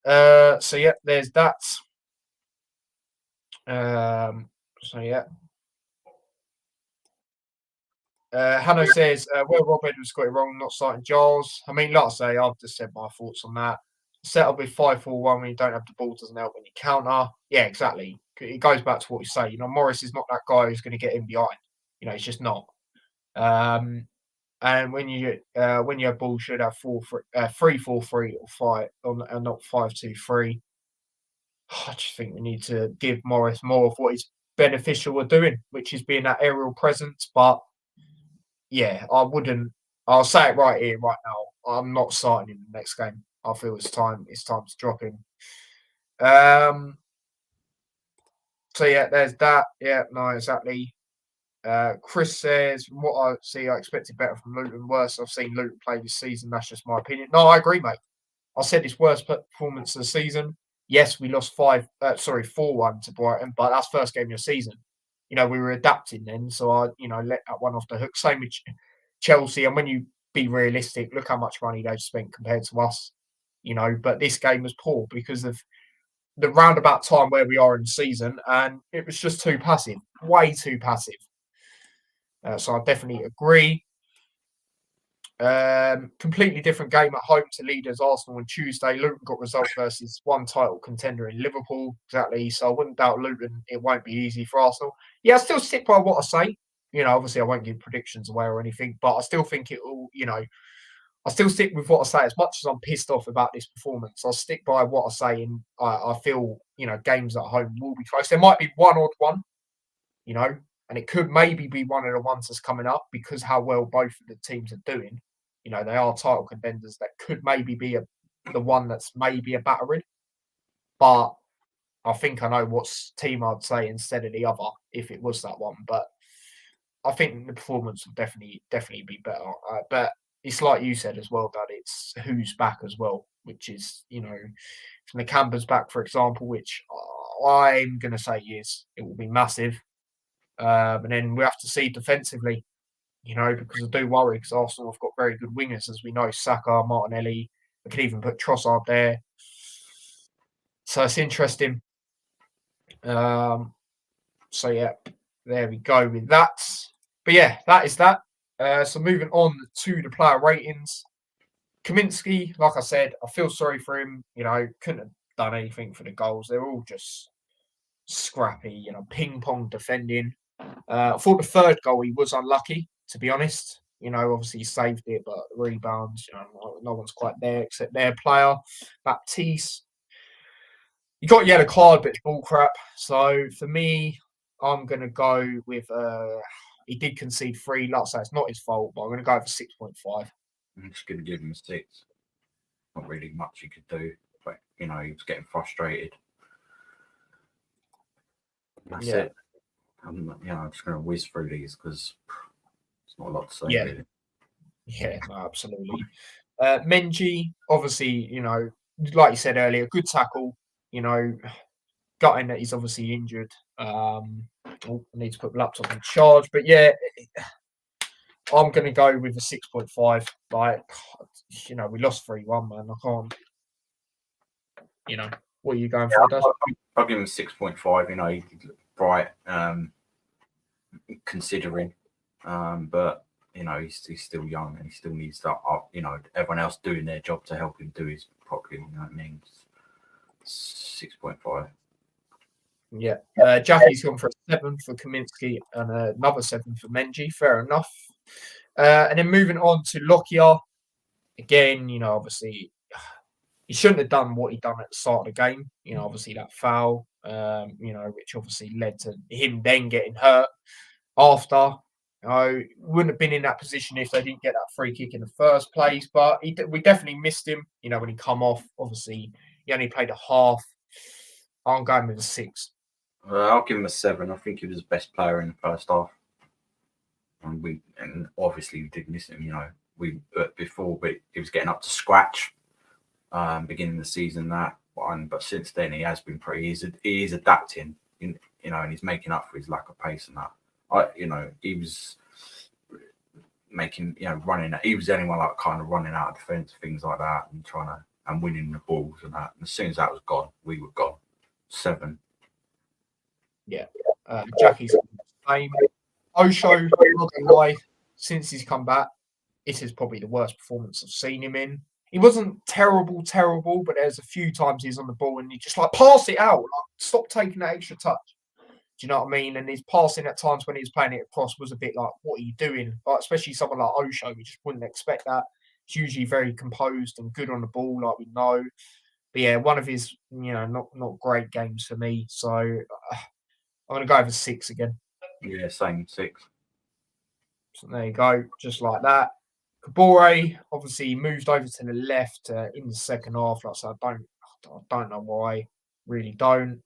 So yeah, there's that. So yeah. Hanno says, well, Rob Edwards got it wrong, not starting Giles. I mean, like I say, I've just said my thoughts on that. Set up with 5-4-1 when you don't have the ball doesn't help when you counter. Yeah, exactly. It goes back to what you say. You know, Morris is not that guy who's going to get in behind. You know, he's just not. And when you have ball, should have 3-4-3 or 5, and not 5-2-3. I just think we need to give Morris more of what he's beneficial at doing, which is being that aerial presence. But yeah, I wouldn't. I'll say it right here, right now. I'm not starting in the next game. I feel it's time. It's time to drop him. So yeah, there's that. Yeah, no, exactly. Chris says, from what I see, I expected better from Luton. Worse, I've seen Luton play this season. That's just my opinion. No, I agree, mate. I said it's worst performance of the season. Yes, we lost 4-1 to Brighton, but that's first game of the season. You know, we were adapting then, so I, let that one off the hook. Same with Chelsea, and when you be realistic, look how much money they've spent compared to us. But this game was poor because of the roundabout time where we are in the season, and it was just too passive, way too passive. So I definitely agree. Completely different game at home to leaders Arsenal on Tuesday. Luton got results versus one title contender in Liverpool. Exactly. So I wouldn't doubt Luton. It won't be easy for Arsenal. Yeah, I still stick by what I say. Obviously I won't give predictions away or anything, but I still think it will, I still stick with what I say. As much as I'm pissed off about this performance, I'll stick by what I say. And I feel, games at home will be close. There might be one odd one, and it could maybe be one of the ones that's coming up because how well both of the teams are doing. They are title contenders. That could maybe be the one that's maybe a battering. But I think I know what team I'd say instead of the other if it was that one. But I think the performance will definitely be better. But it's like you said as well, that it's who's back as well, which is, from the Campers back, for example, which I'm going to say is it will be massive. And then we have to see defensively, because I do worry because Arsenal have got very good wingers, as we know, Saka, Martinelli. I could even put Trossard there. So it's interesting. So yeah, there we go with that. But yeah, that is that. So moving on to the player ratings. Kaminsky, like I said, I feel sorry for him. Couldn't have done anything for the goals. They're all just scrappy, ping pong defending. I thought the third goal he was unlucky, to be honest. Obviously he saved it, but rebounds, no one's quite there except their player, Baptiste. He got a yellow card, but it's bull crap. So for me, I'm going to go with, he did concede 3. Like I say, it's not his fault, but I'm going to go for 6.5. I'm just going to give him a 6. Not really much he could do, but, he was getting frustrated. That's it. I'm just going to whiz through these because it's not a lot to say, really. Yeah, no, absolutely. Menji, obviously, like you said earlier, good tackle, gutting that he's obviously injured. I need to put the laptop in charge, but yeah, I'm going to go with a 6.5. Like, we lost 3-1, man. I can't, what are you going for, Dad? I'll give him 6.5. He looked bright, considering, but he's still young and he still needs that. Everyone else doing their job to help him do his properly. You know what I mean? 6.5. Yeah, Jackie's gone for a 7 for Kaminsky and another 7 for Menji. Fair enough. And then moving on to Lockyer. Again, obviously he shouldn't have done what he done at the start of the game. Obviously that foul, which obviously led to him then getting hurt after. Wouldn't have been in that position if they didn't get that free kick in the first place. But we definitely missed him. When he come off, obviously he only played a half. I'm going with a 6. I'll give him a 7. I think he was the best player in the first half. And obviously we did miss him. Before, but he was getting up to scratch. Beginning of the season, but since then he has been pretty. He is adapting, and he's making up for his lack of pace and that. He was making, running. He was the only one like kind of running out of defence, things like that, and trying to and winning the balls and that. And as soon as that was gone, we were gone. 7. Yeah. Jackie's the same. Osho, not gonna lie, since he's come back, this is probably the worst performance I've seen him in. He wasn't terrible, but there's a few times he's on the ball and he just like pass it out, like stop taking that extra touch. Do you know what I mean? And his passing at times when he was playing it across was a bit like, what are you doing? Like, especially someone like Osho, you just wouldn't expect that. He's usually very composed and good on the ball, like we know. But yeah, one of his, not great games for me. So I'm going to go over 6 again. Yeah, same 6. So there you go, just like that. Kabore obviously moved over to the left in the second half. Like I said, I don't know why. Really don't.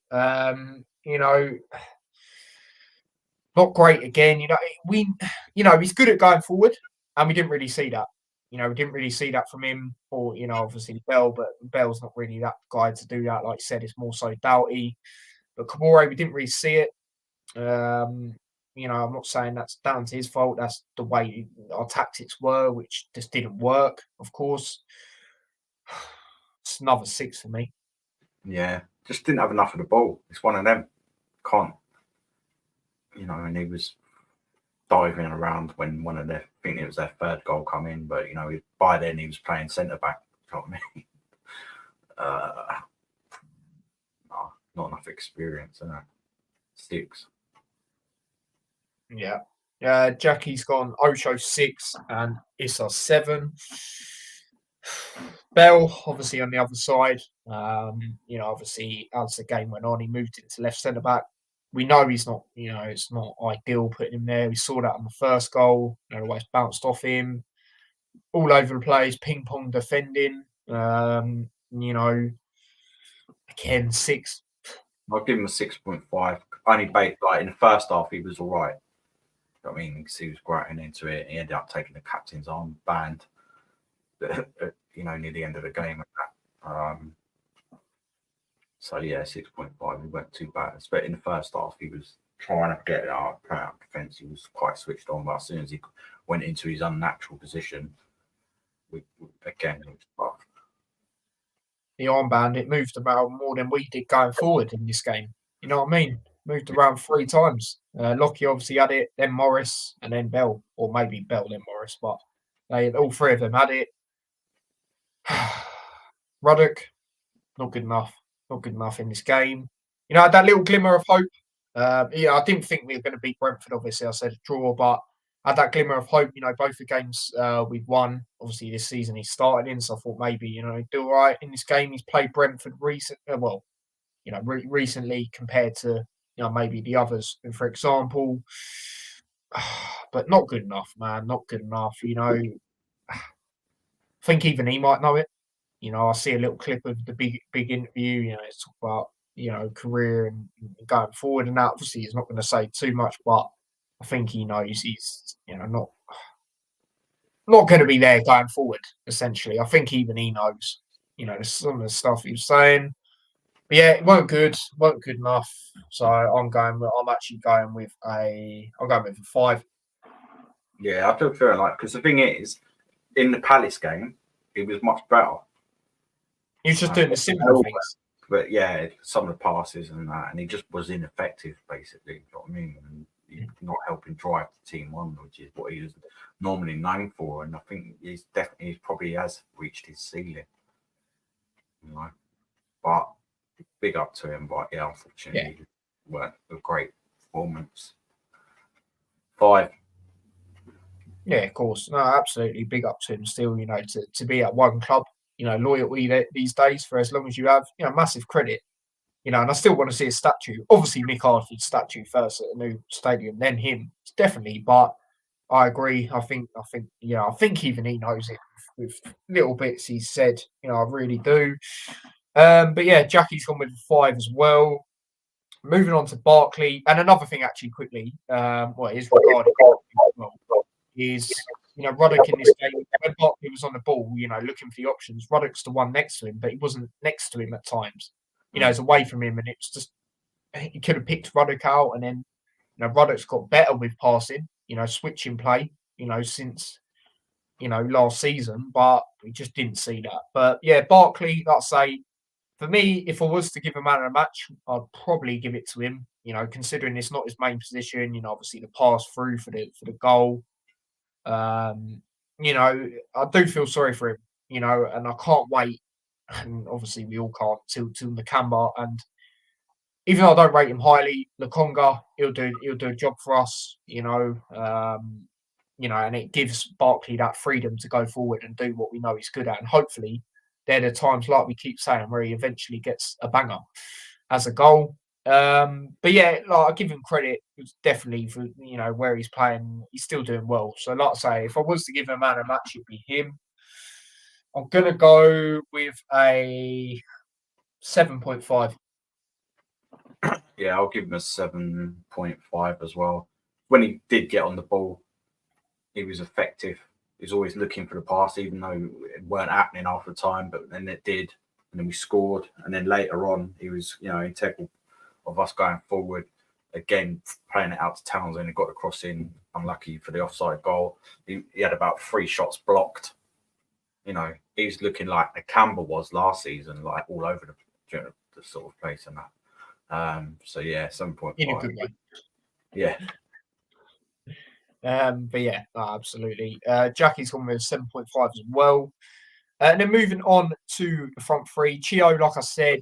Not great again. He's good at going forward, and we didn't really see that. We didn't really see that from him, or obviously Bell, but Bell's not really that guy to do that. Like I said, it's more so Doughty. But Kabore, we didn't really see it. I'm not saying that's down to his fault. That's the way our tactics were, which just didn't work, of course. It's another 6 for me. Yeah, just didn't have enough of the ball. It's one of them. Can't. And he was diving around when I think it was their 3rd goal come in, but by then he was playing centre back. You know what I mean? Not enough experience, 6. Yeah. Jackie's gone Osho 6 and Issa 7. Bell, obviously, on the other side. Obviously, as the game went on, he moved into left centre back. We know he's not, it's not ideal putting him there. We saw that on the first goal. Always bounced off him. All over the place, ping pong defending. Again, 6. I'll give him a 6.5. Only based in the first half, he was all right. I mean, because he was growing into it. He ended up taking the captain's armband, near the end of the game. So yeah, 6.5. He weren't too bad. But in the first half, he was trying to get out defence. He was quite switched on. But as soon as he went into his unnatural position, it was tough. The armband, it moved about more than we did going forward in this game. You know what I mean? Moved around 3 times. Lockie obviously had it, then Morris, and then Bell. Or maybe Bell, then Morris. But all 3 of them had it. Ruddock, not good enough. Not good enough in this game. That little glimmer of hope. I didn't think we were going to beat Brentford, obviously. I said a draw, but I had that glimmer of hope. Both the games we've won. Obviously, this season he started in, so I thought maybe, he'd do all right in this game. He's played Brentford recently compared to, maybe the others, for example. But not good enough, man. Not good enough. I think even he might know it. I see a little clip of the big interview. It's talk about career and going forward, and that obviously he's not going to say too much, but I think he knows he's not going to be there going forward. Essentially, I think even he knows. Some of the stuff he was saying. But yeah, it weren't good enough. So I'm actually going with a 5. Yeah, I feel fair because the thing is, in the Palace game, it was much better. He was just doing the simple things. But yeah, some of the passes and that, and he just was ineffective, basically. You know what I mean? And he's not helping drive the team on, which is what he was normally known for. And I think he probably has reached his ceiling. But big up to him. But yeah, unfortunately, it weren't a great performance. 5. Yeah, of course. No, absolutely. Big up to him still, to be at one club, loyalty these days for as long as you have, massive credit. And I still want to see a statue. Obviously, Mick Harford's statue first at a new stadium, then him. Definitely. But I agree. I think even he knows it with little bits he said. I really do. But yeah, Jackie's gone with a 5 as well. Moving on to Barkley. And another thing, actually, quickly, is regarding is, Ruddock in this game, when Barkley was on the ball, looking for the options, Ruddock's the one next to him, but he wasn't next to him at times. It's away from him, and it's just, he could have picked Ruddock out, and then, Ruddock's got better with passing, switching play. since last season, but we just didn't see that. But yeah, Barkley, like I say, for me, if I was to give a man of the match, I'd probably give it to him. Considering it's not his main position, obviously the pass through for the goal. I do feel sorry for him, and I can't wait. And obviously we all can't till Nakamba. And even though I don't rate him highly, Lokonga, he'll do a job for us, and it gives Barkley that freedom to go forward and do what we know he's good at. And hopefully they're the times, like we keep saying, where he eventually gets a banger as a goal. But yeah, I give him credit. It's definitely for where he's playing, he's still doing well. So like I say, if I was to give a man a match, it'd be him. I'm gonna go with a 7.5. Yeah, I'll give him a 7.5 as well. When he did get on the ball, he was effective. He was always looking for the pass, even though it weren't happening half the time, but then it did. And then we scored. And then later on, he was, integral of us going forward. Again, playing it out to Townsend and got the cross in. Unlucky for the offside goal. He had about 3 shots blocked. He's looking like Nakamba was last season, like all over the sort of place and that. So yeah, 7.5. In a good way. Yeah. But yeah, absolutely. Jackie's gone with 7.5 as well. And then moving on to the front three, Chio, like I said,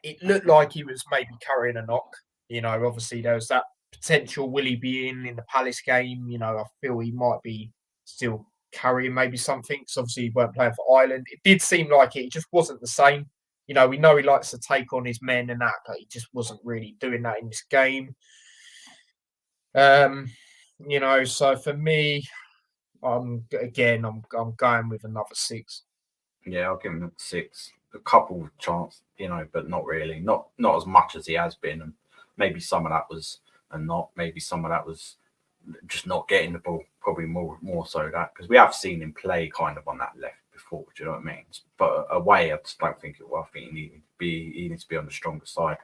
it looked like he was maybe carrying a knock. Obviously there was that potential. Will he be in the Palace game? I feel he might be still carrying maybe something. Because obviously he weren't playing for Ireland. It did seem like it just wasn't the same. We know he likes to take on his men and that, but he just wasn't really doing that in this game. So for me, I'm going with another 6. Yeah, I'll give him a 6. A couple of chance, but not really. Not as much as he has been. And maybe some of that was maybe some of that was just not getting the ball. Probably more so that, because we have seen him play kind of on that left before. Do you know what I mean? But away, I just don't think it will. I think he needs to be on the stronger side.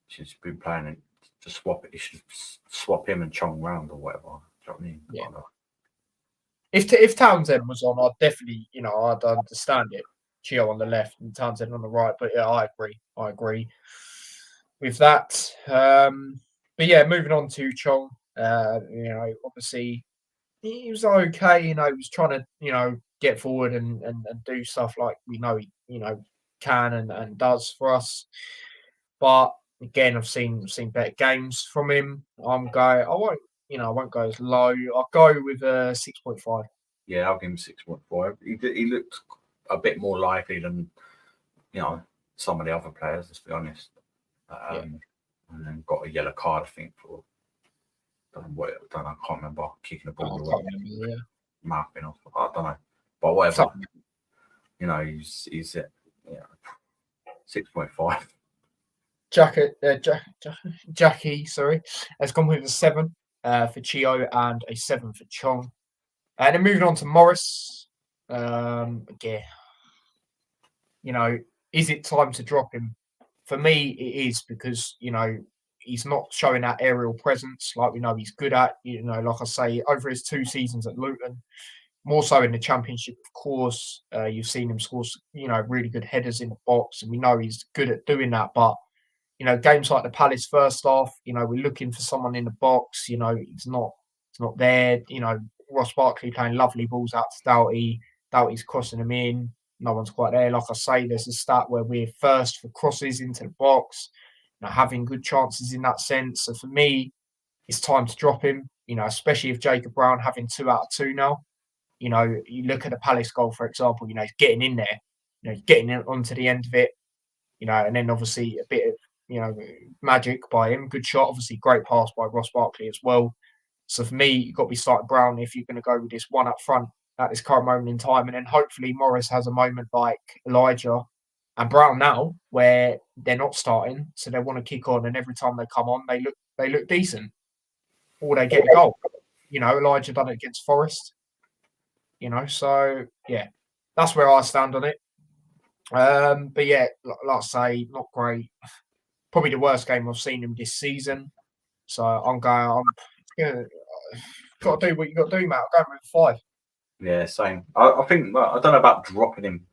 He's been playing it to swap it. He should swap him and Chong round or whatever. Do you know what I mean? Yeah. If Townsend was on, I'd definitely, I'd understand it. Chio on the left and Townsend on the right. But yeah, I agree with that. But yeah, moving on to Chong. Obviously he was okay. He was trying to, get forward and do stuff like we know he, can and does for us. But again, I've seen better games from him. I won't go as low. I'll go with a 6.5. Yeah, I'll give him 6.5. He looked a bit more lively than some of the other players. Let's be honest. And then got a yellow card, I think, for I can't remember, kicking the ball away, marking off. I don't know, but whatever. He's 6.5. Jackie, has gone with a 7 for Chio and a 7 for Chong. And then moving on to Morris. Again, is it time to drop him? For me, it is, because he's not showing that aerial presence like we know he's good at. Like I say, over his 2 seasons at Luton, more so in the Championship, of course. You've seen him score, really good headers in the box, and we know he's good at doing that. But games like the Palace first half, we're looking for someone in the box. It's not there. Ross Barkley playing lovely balls out to Doughty. Doughty's crossing them in. No one's quite there. Like I say, there's a stat where we're first for crosses into the box, having good chances in that sense. So for me, it's time to drop him, especially if Jacob Brown having 2 out of 2 now. You look at the Palace goal, for example, he's getting in there, getting onto the end of it, and then obviously a bit of, magic by him. Good shot, obviously great pass by Ross Barkley as well. So for me, you've got to be starting Brown if you're going to go with this one up front at this current moment in time. And then hopefully Morris has a moment like Elijah and Brown now where they're not starting, so they want to kick on, and every time they come on, they look decent, or they get a goal. Elijah done it against Forest. So yeah, that's where I stand on it. But yeah, like I say, not great. Probably the worst game I've seen him this season. So I'm going Got to do what you got to do, mate. I'm going with 5. Yeah, same. I think I don't know about dropping him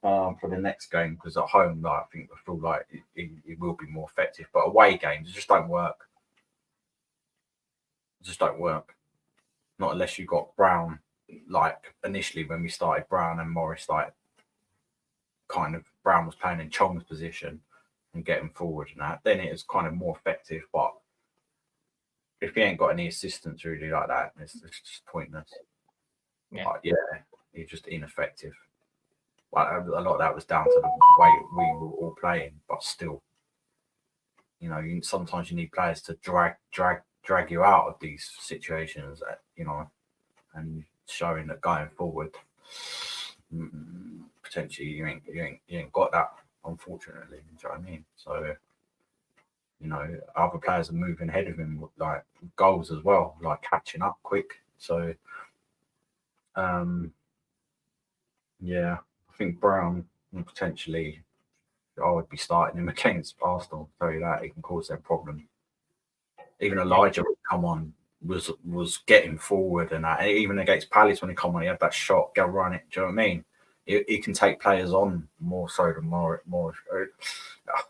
for the next game because at home, like, I think I feel like it will be more effective. But away games it just don't work. It just don't work. Not unless you got Brown. Like initially when we started, Brown and Morris, like kind of Brown was playing in Chong's position and getting forward and that. Then it is kind of more effective. But if he ain't got any assistance really like that, it's just pointless. Yeah. But yeah, he's just ineffective. Like a lot of that was down to the way we were all playing, but still, you know, sometimes you need players to drag you out of these situations, you know, and showing that going forward, potentially you ain't got that, unfortunately. Do you know what I mean? So, you know, other players are moving ahead of him with like goals as well, like catching up quick. So, yeah, I think Brown potentially, I would be starting him against Arsenal. I'll tell you that, it can cause them problem. Even Elijah would come on, was getting forward and that. And even against Palace when he come on, he had that shot, go run it. Do you know what I mean? He can take players on more so than Morris.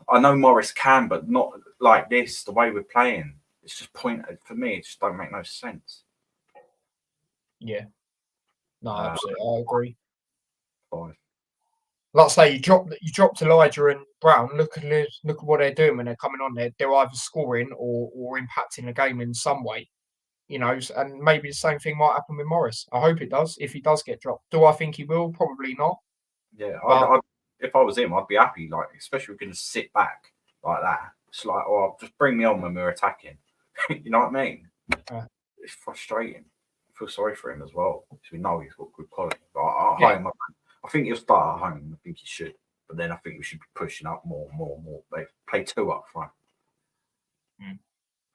I know Morris can, but not like this. The way we're playing, it's just for me. It just don't make no sense. Yeah. No, absolutely, I agree. 5. Like I say, you dropped Elijah and Brown. Look at what they're doing when they're coming on. They're either scoring or impacting the game in some way. You know, and maybe the same thing might happen with Morris. I hope it does. If he does get dropped, do I think he will? Probably not. Yeah, But if I was him, I'd be happy. Like, especially if we can just sit back like that. It's like, oh, just bring me on when we're attacking. You know what I mean? It's frustrating. I feel sorry for him as well because we know he's got good quality. But at home, I think he'll start at home. I think he should. But then I think we should be pushing up more. They play 2 up front.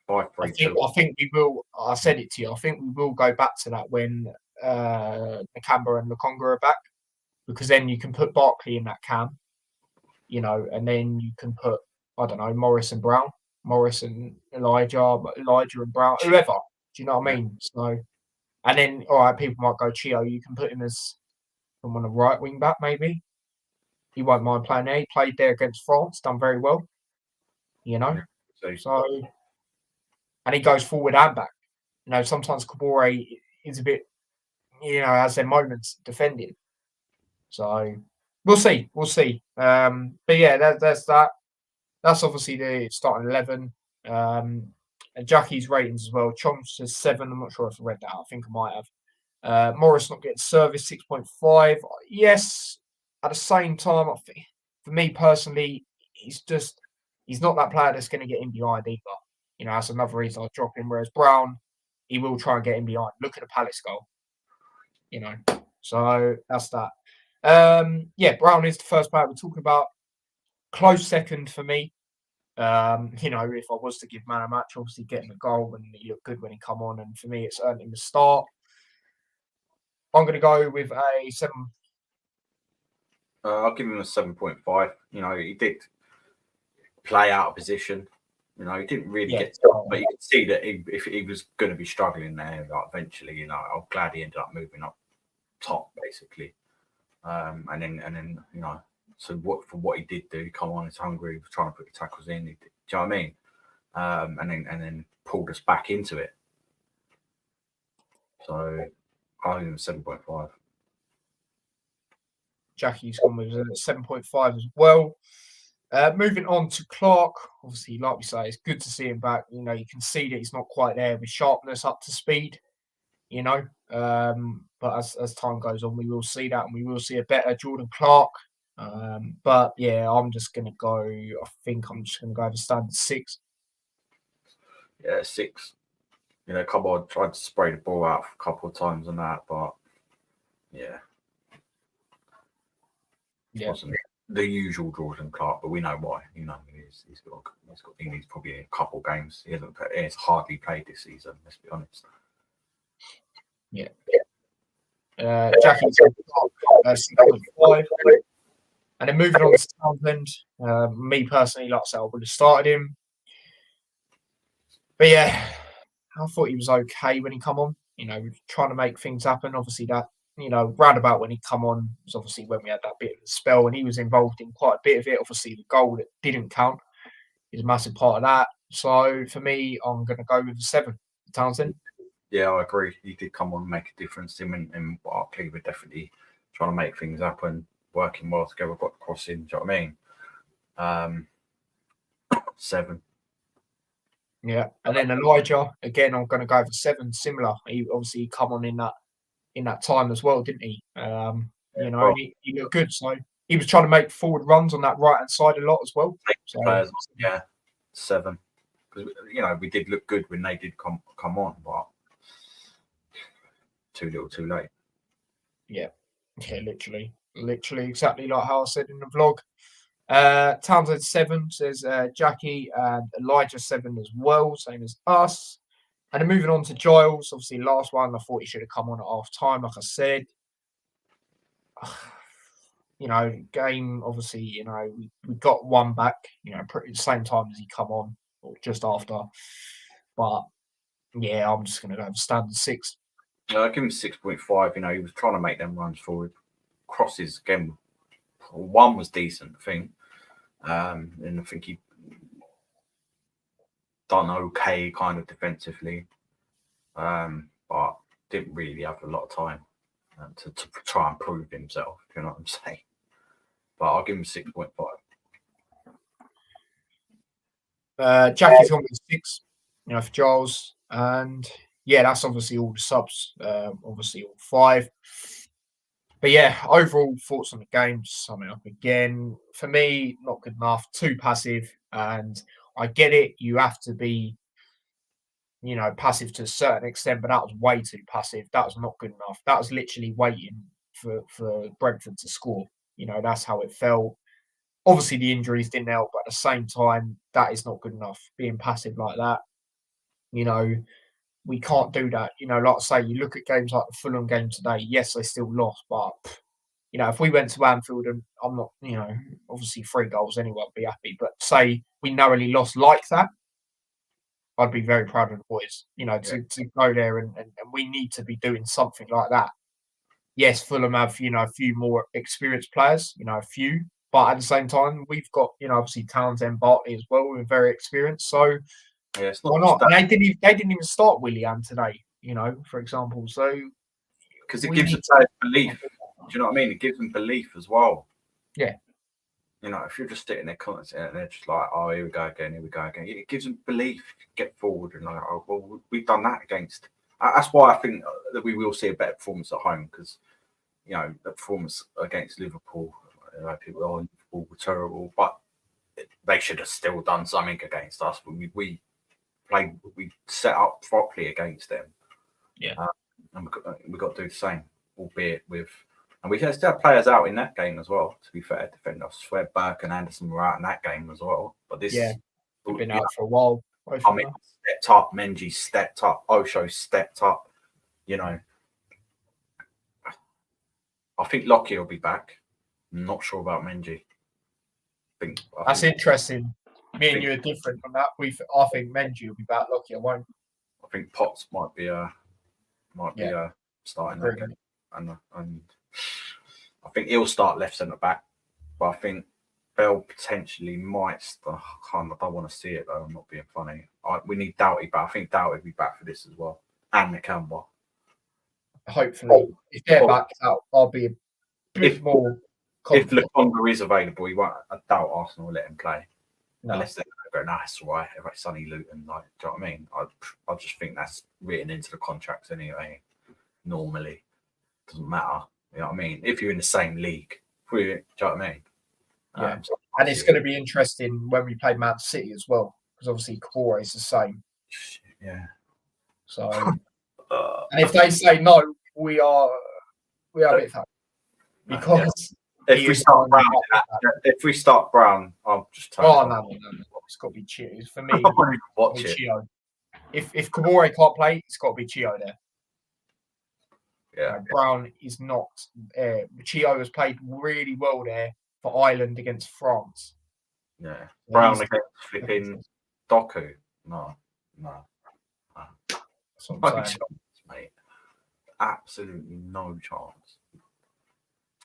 5-3-2. I think we will. I said it to you. I think we will go back to that when Nakamba and Lokonga are back, because then you can put Barkley in that cam, you know, and then you can put, I don't know, Morris and Brown, Morris and Elijah and Brown, whoever. Do you know what I mean? So, and then all right, people might go Chio. You can put him as someone a right wing back, maybe. He won't mind playing there. He played there against France, done very well. You know, so. And he goes forward and back. You know, sometimes Kabore is a bit, you know, has their moments defending. So we'll see. But yeah, that's that. That's obviously the starting 11. And Jackie's ratings as well. Chong says 7. I'm not sure if I read that. I think I might have. Morris not getting service 6.5. Yes. At the same time, I think for me personally, he's not that player that's going to get in behind either. You know, that's another reason I drop him. Whereas Brown, he will try and get in behind. Look at the Palace goal. You know, so that's that. Yeah, Brown is the first player we're talking about. Close second for me. You know, if I was to give man a match, obviously getting a goal and he looked good when he come on, and for me, it's earned him the start. I'm going to go with a 7. I'll give him a 7.5. You know, he did play out of position. You know, he didn't really get top, but you could see that if he was going to be struggling there, like eventually, you know, I'm glad he ended up moving up top, basically. And then, you know, so what he did do, come on, he's hungry, he was trying to put the tackles in. Do you know what I mean? And then pulled us back into it. So I'll give him 7.5. Jackie's gone with 7.5 as well. Moving on to Clark, obviously, like we say, it's good to see him back. You know, you can see that he's not quite there with sharpness up to speed, you know. But as time goes on, we will see that, and we will see a better Jordan Clark. But yeah, I'm just going to go, I think I'm just going to go over standard 6. Yeah, 6. You know, Cobbold tried to spray the ball out a couple of times and that, but yeah. Wasn't the usual Jordan Clark, but we know why. You know, he needs probably a couple games. He's hardly played this season. Let's be honest. Yeah. Jackie's 6.5. And then moving on to Townsend. Me personally, like I said, I would have started him. But yeah, I thought he was okay when he come on. trying to make things happen. Obviously, that round about when he come on was obviously when we had that bit of a spell, and he was involved in quite a bit of it. Obviously, the goal that didn't count is a massive part of that. So for me, I'm going to go with a 7. Townsend. Yeah, I agree. He did come on and make a difference. Him and Barkley were definitely trying to make things happen, working well together, got the cross in. Do you know what I mean? 7. Yeah, and then Elijah again. I'm going to go for 7. Similar. He obviously come on in that time as well, didn't he? Well, he looked good. So he was trying to make forward runs on that right hand side a lot as well. So, players, yeah, 7. Because we did look good when they did come on, but too little, too late. Yeah, literally exactly like how I said in the vlog. Townsend 7 says Jackie, and Elijah 7 as well, same as us. And then moving on to Giles, obviously last one, I thought he should have come on at half time, like I said. Game, obviously, we got one back, pretty the same time as he come on, or just after. But yeah, I'm just going to go standard 6. I give him 6.5. He was trying to make them runs forward. Crosses again. One was decent, I think. And I think he done okay kind of defensively. But didn't really have a lot of time to try and prove himself, if you know what I'm saying. But I'll give him 6.5. Jackie's on with 6, for Giles. And yeah, that's obviously all the subs, obviously all 5. But yeah, overall thoughts on the game, just summing up again. For me, not good enough, too passive. And I get it, you have to be, passive to a certain extent, but that was way too passive. That was not good enough. That was literally waiting for Brentford to score. That's how it felt. Obviously, the injuries didn't help, but at the same time, that is not good enough. Being passive like that, we can't do that. Like I say, you look at games like the Fulham game today. Yes, they still lost, but if we went to Anfield and I'm not, obviously 3 goals anyway, I'd be happy. But say we narrowly lost like that, I'd be very proud of the boys. To go there and we need to be doing something like that. Yes, Fulham have a few more experienced players, a few, but at the same time we've got obviously Townsend, Bartley as well. We're very experienced, so. Yeah, it's Why not? And they didn't even start Willian today, for example. So because it gives the players belief. Do you know what I mean? It gives them belief as well. Yeah. If you're just sitting there constantly and they're just like, oh, here we go again. It gives them belief. Get forward and like, oh, well, we've done that against. That's why I think that we will see a better performance at home because, the performance against Liverpool, people Liverpool were terrible, but they should have still done something against us. We set up properly against them. Yeah. And we've got to do the same, albeit with. And we still have players out in that game as well, to be fair. Defender, I swear Burke and Anderson were out in that game as well. But this. Yeah. They've been out for a while. Stepped up. Menji stepped up. Osho stepped up. I think Lockyer will be back. I'm not sure about Menji. That's interesting. Me and you are different on that. I think Menji will be back. Lockyer won't. I think Potts might be starting that game, and I think he'll start left centre back. But I think Bell potentially might. I don't want to see it though. I'm not being funny. We need Doughty back. I think Doughty will be back for this as well, and Nakamba. Hopefully, if they're back, I'll be a bit more. If Lokonga is available, I doubt Arsenal will let him play. No. Unless they're going to go, that's all right. Like Sonny Luton, do you know what I mean? I just think that's written into the contracts anyway. Normally, doesn't matter. You know what I mean? If you're in the same league, do you know what I mean? Yeah. And it's going to be interesting when we play Man City as well, because obviously Kabore is the same. Yeah. So, and if they say no, we are a bit fat because. If we start Brown, I'll just tell you. No. It's got to be Chio. For me, watch it. Chio. If Kabore can't play, it's got to be Chio there. Yeah. Brown is not. Chio has played really well there for Ireland against France. Yeah. Brown against flipping Doku. No. That's what I'm saying. Mate. absolutely no chance.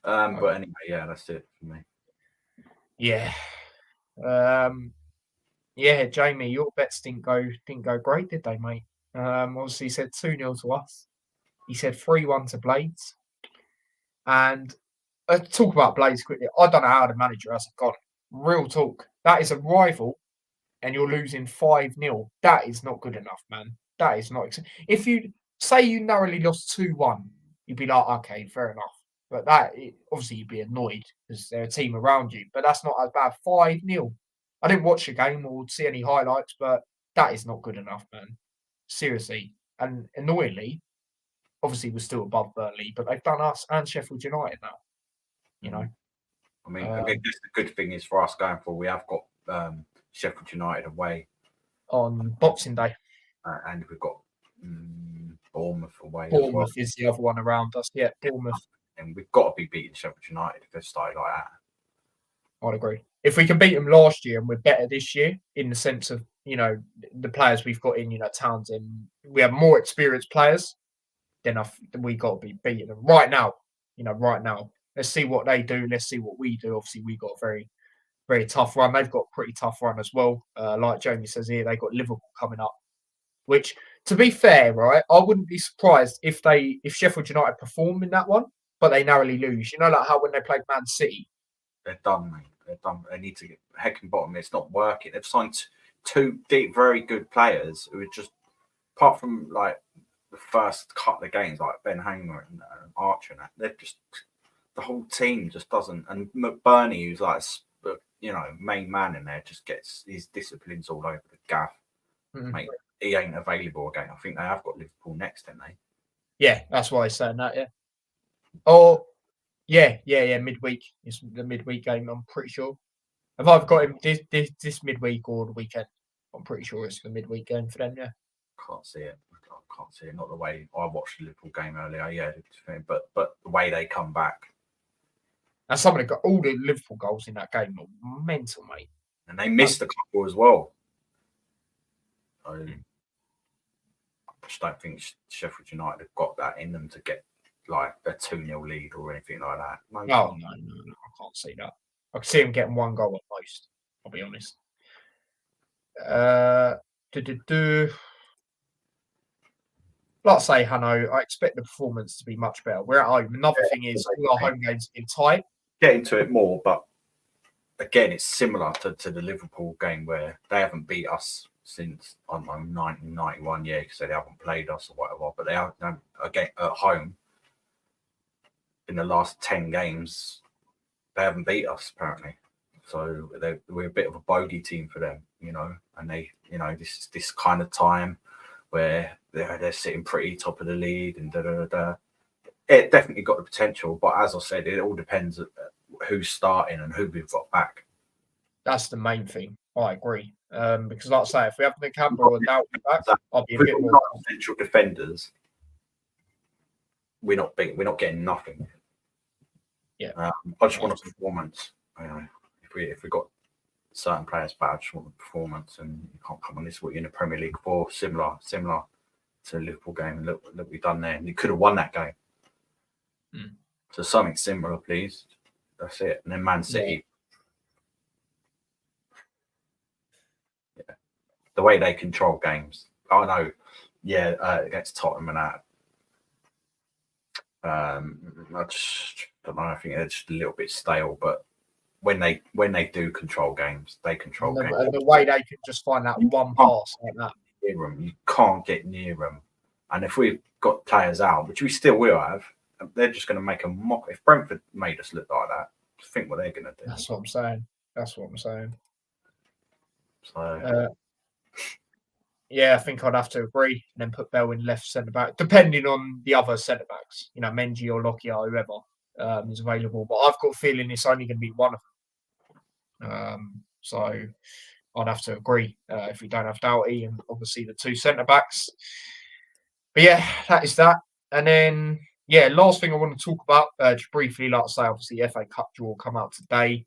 But anyway, yeah, that's it for me. Yeah. Yeah, Jamie, your bets didn't go great, did they, mate? Obviously, he said 2-0 to us. He said 3-1 to Blades. And talk about Blades quickly. I don't know how the manager hasn't gone. Real talk. That is a rival, and you're losing 5-0. That is not good enough, man. That is not. If you say you narrowly lost 2-1, you'd be like, okay, fair enough. But obviously you'd be annoyed because they're a team around you. But that's not as bad. 5-0. I didn't watch the game or see any highlights, but that is not good enough, man. Seriously. And annoyingly, obviously we're still above Burnley, but they've done us and Sheffield United now. You know. I mean, I guess the good thing is for us going forward, we have got Sheffield United away on Boxing Day. And we've got Bournemouth away. Bournemouth as well. is the other one around us. Yeah, Bournemouth. And we've got to be beating Sheffield United if they've started like that. I'd agree. If we can beat them last year and we're better this year, in the sense of, the players we've got in, Townsend, we have more experienced players, then we got to be beating them right now. Right now. Let's see what they do. Let's see what we do. Obviously, we got a very, very tough run. They've got a pretty tough run as well. Like Jamie says here, they got Liverpool coming up, which, to be fair, right, I wouldn't be surprised if Sheffield United perform in that one, but they narrowly lose. Like how when they played Man City. They're done, mate. They're done. They need to get heck and bottom. It's not working. They've signed two very good players who are just, apart from like the first couple of games, like Ben Hamer and Archer, and that, they're just, the whole team just doesn't. And McBurney, who's like, main man in there, just gets his disciplines all over the gaff. Mm-hmm. Mate, he ain't available again. I think they have got Liverpool next, haven't they? Yeah, that's why he's saying that. Yeah. Oh, yeah. Midweek. It's the midweek game. I'm pretty sure. If I've got him this midweek or the weekend, I'm pretty sure it's the midweek game for them. Yeah. Can't see it. I can't see it. Not the way I watched the Liverpool game earlier. Yeah, but the way they come back. And some of all the Liverpool goals in that game were mental, mate. And they missed a couple as well. I just don't think Sheffield United have got that in them to get like a 2-0 lead or anything like that. No, I can't see that. I can see him getting one goal at most, I'll be honest. Like I say, Hanno, I expect the performance to be much better. We're at home. Another thing is all our home games have been tight. Get into it more, but again, it's similar to the Liverpool game where they haven't beat us since 1991, because they haven't played us or whatever. But they have again at home in the last 10 games. They haven't beat us apparently, so we're a bit of a bogey team for them, And they, this kind of time where they're sitting pretty top of the league and It definitely got the potential, but as I said, it all depends on who's starting and who we've got back. That's the main thing. I agree. Because, like I say, if we have the Campbell or Doubt back, I'll be a bit more central defenders. We're not getting nothing. Yeah, I just want a performance. If we got certain players back, I just want a performance, and you can't come on this what you're in the Premier League for. Similar to the Liverpool game, and look what we've done there. And you could have won that game. So something similar, please. That's it. And then Man City. Yeah. The way they control games. I know. Yeah, against Tottenham and that. I just don't know. I think they're just a little bit stale, but when they do control games, they control games. And the way they can just find that one pass like that. You can't get near them. And if we've got players out, which we still will have, they're just going to make a mock. If Brentford made us look like that, think what they're going to do. That's what I'm saying. So, yeah, I think I'd have to agree and then put Bell in left centre back, depending on the other centre backs. Menji or Lockyer, whoever is available. But I've got a feeling it's only going to be one of them. So I'd have to agree if we don't have Doughty and obviously the two centre backs. But yeah, that is that. And then, last thing I want to talk about, just briefly, like I say, obviously the FA Cup draw come out today.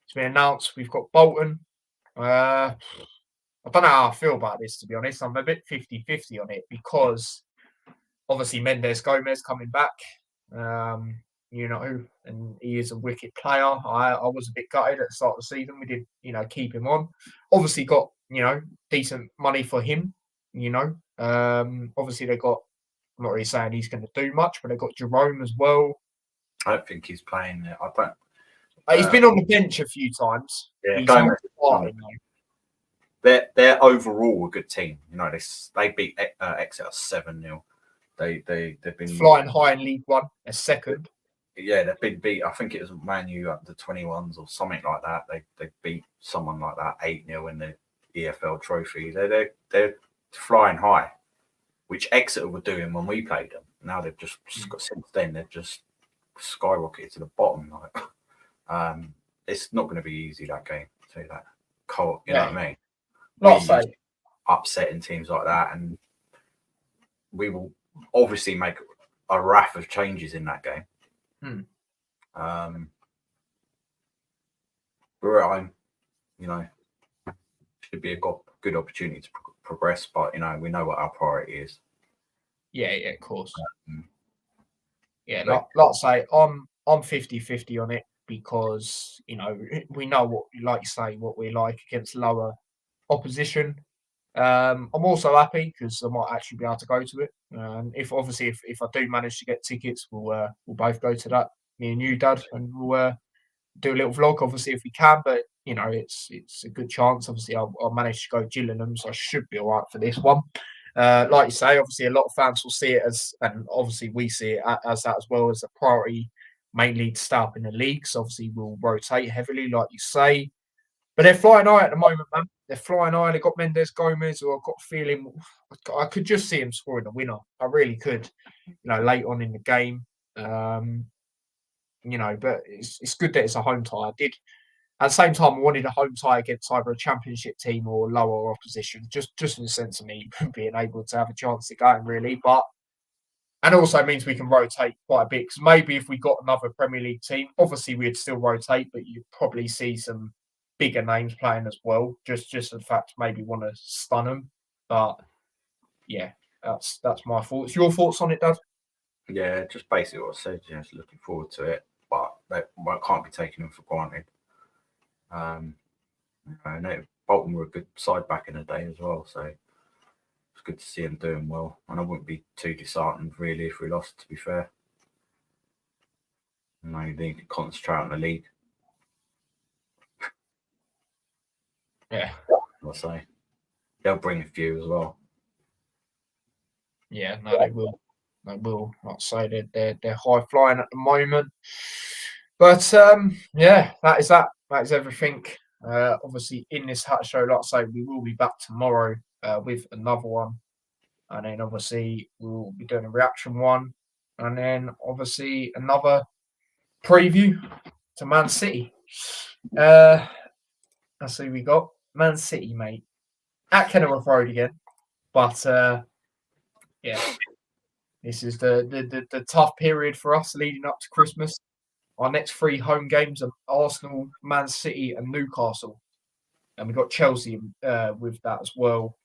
It's been announced. We've got Bolton. I don't know how I feel about this, to be honest. I'm a bit 50-50 on it because obviously Mendes Gomez coming back. And he is a wicked player. I was a bit gutted at the start of the season. We did, keep him on. Obviously got, decent money for him, Obviously they got, I'm not really saying he's going to do much, but they got Jerome as well. I don't think he's playing there. I don't. He's been on the bench a few times. Yeah, He's Gomez. not starting, though. They're overall a good team. They beat Exeter 7-0. They've been flying high in League One, a second. Yeah, they've been beat. I think it was Man U at the 21s or something like that. They beat someone like that 8-0 in the EFL Trophy. They're flying high, which Exeter were doing when we played them. Now they've just since then they've just skyrocketed to the bottom. It's not going to be easy, that game. I'll tell you that. You know what I mean? Not so. Upsetting teams like that, and we will obviously make a raft of changes in that game. We're at home, should be a good opportunity to progress, but we know what our priority is. Yeah, of course. Like I say, I'm 50-50 on it because we know what, like you say, what we like against lower opposition. I'm also happy because I might actually be able to go to it. If I do manage to get tickets, we'll both go to that. Me and you, Dad, and we'll do a little vlog. Obviously, if we can, but it's a good chance. Obviously, I'll manage to go Gillingham, so I should be all right for this one. Like you say, obviously, a lot of fans will see it as, and obviously we see it as that as well, as a priority, mainly to stay up in the league. So obviously, we'll rotate heavily, like you say. But they're flying high at the moment, man. They're flying high. They've got Mendes Gomez, who I've got a feeling I could just see him scoring a winner. I really could, late on in the game. But it's good that it's a home tie. I did, at the same time, I wanted a home tie against either a championship team or lower opposition, just in the sense of me being able to have a chance to go in, really. And also means we can rotate quite a bit, because maybe if we got another Premier League team, obviously we'd still rotate, but you'd probably see some bigger names playing as well, just the fact maybe want to stun them. But yeah, that's my thoughts. Your thoughts on it, Dad? Yeah, just basically what I said. Just looking forward to it, but that can't be taken for granted. I know Bolton were a good side back in the day as well, so it's good to see them doing well. And I wouldn't be too disheartened really if we lost, to be fair. They need to concentrate on the league. Yeah, I'll say they'll bring a few as well. Yeah, no, they will. They will. Like I say, they're high flying at the moment. But yeah, that is that. That is everything. Obviously, in this Hut Show, like I say, we will be back tomorrow with another one, and then obviously we'll be doing a reaction one, and then obviously another preview to Man City. Let's see, we got Man City, mate, at Kenilworth Road again, but yeah, this is the tough period for us leading up to Christmas. Our next 3 home games are Arsenal, Man City, and Newcastle. And we've got Chelsea with that as well.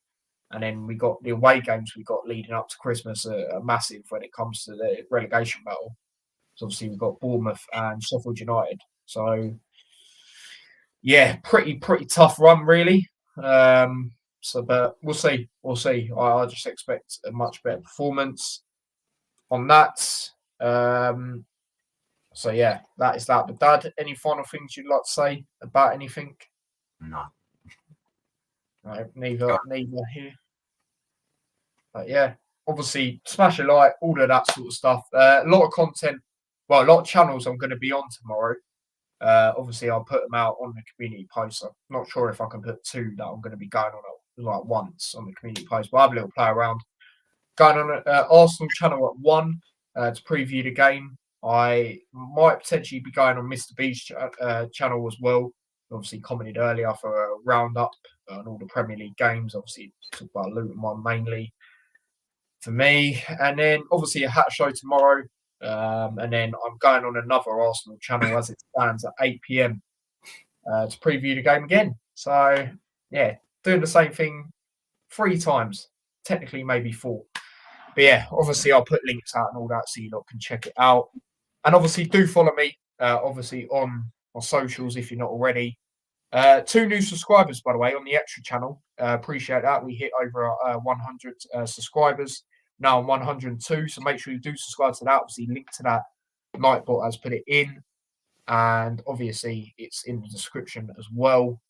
And then we got the away games we got leading up to Christmas are massive when it comes to the relegation battle. So obviously we've got Bournemouth and Sheffield United. So yeah, pretty tough run really. But we'll see. We'll see. I just expect a much better performance on that. So yeah, that is that. But Dad, any final things you'd like to say about anything? No, neither here. But yeah, obviously smash a like, all of that sort of stuff. A lot of content, a lot of channels I'm going to be on tomorrow. Obviously I'll put them out on the community post. I'm not sure if I can put 2 that I'm going to be going on like once on the community post, but I have a little play around. Going on Arsenal channel at 1 to preview the game. I might potentially be going on Mr. B's channel as well. Obviously commented earlier for a roundup on all the Premier League games. Obviously talk about Luton one mainly for me. And then obviously a Hat Show tomorrow. And then I'm going on another Arsenal channel as it stands at 8 p.m. To preview the game again. So yeah, doing the same thing 3 times. Technically maybe 4. But yeah, obviously I'll put links out and all that so you lot can check it out. And obviously do follow me, obviously on socials if you're not already. 2 new subscribers, by the way, on the extra channel. Appreciate that. We hit over 100 subscribers. Now I'm 102, so make sure you do subscribe to that. Obviously, link to that. Nightbot has put it in, and obviously it's in the description as well.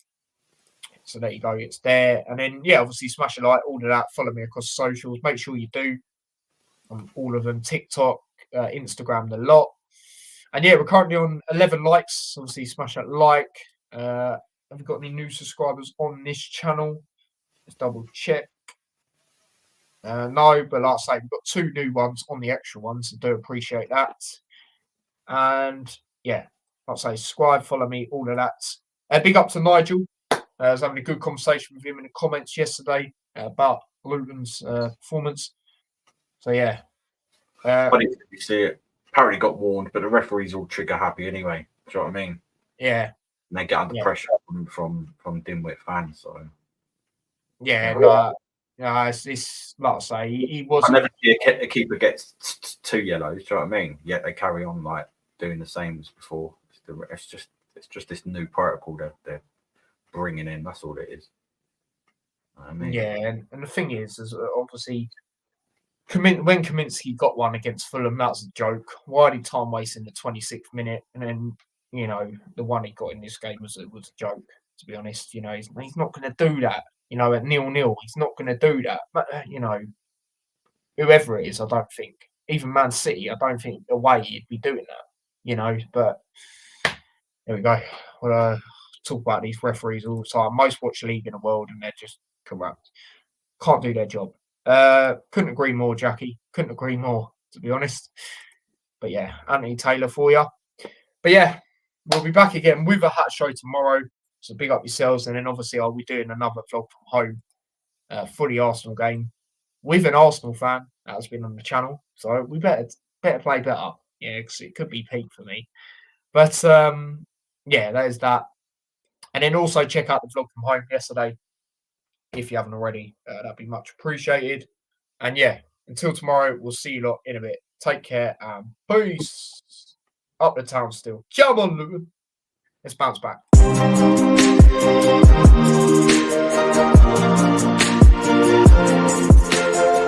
So there you go, it's there. And then, yeah, obviously smash a like, all of that. Follow me across socials. Make sure you do on all of them, TikTok, Instagram, the lot. And yeah, we're currently on 11 likes. Obviously, smash that like. Have we got any new subscribers on this channel? Let's double check. No, but like I say, we've got 2 new ones on the extra ones, so do appreciate that. And yeah, like I say, subscribe, follow me, all of that. Big up to Nigel. I was having a good conversation with him in the comments yesterday about Luton's performance. So yeah. Funny you see it. Apparently got warned, but the referee's all trigger happy anyway. Do you know what I mean? Yeah. And they get under pressure from dimwit fans. So yeah, it's like I say, he was. I never see a keeper gets 2 yellows. Do you know what I mean? Yet they carry on like doing the same as before. It's just this new protocol that they're bringing in. That's all it is. I mean, yeah, and the thing is obviously, when Kaminsky got one against Fulham, that was a joke. Why did time waste in the 26th minute? And then, you know, the one he got in this game was a joke, to be honest. You know, he's not going to do that. You know, at 0-0, he's not going to do that. But, you know, whoever it is, I don't think. Even Man City, I don't think away he'd be doing that. You know, but there we go. Well, talk about these referees all the time. Most watched league in the world, and they're just corrupt. Can't do their job. Couldn't agree more, Jackie. Couldn't agree more, to be honest. But yeah, Anthony Taylor for you. But yeah, we'll be back again with a hat show tomorrow. So big up yourselves. And then obviously I'll be doing another vlog from home for the Arsenal game with an Arsenal fan that has been on the channel. So we better play better. Yeah, because it could be peak for me. But yeah, there's that. And then also check out the vlog from home yesterday if you haven't already. That'd be much appreciated. And yeah, until tomorrow, we'll see you lot in a bit. Take care and peace. Up the town still. Come on, Luton. Let's bounce back.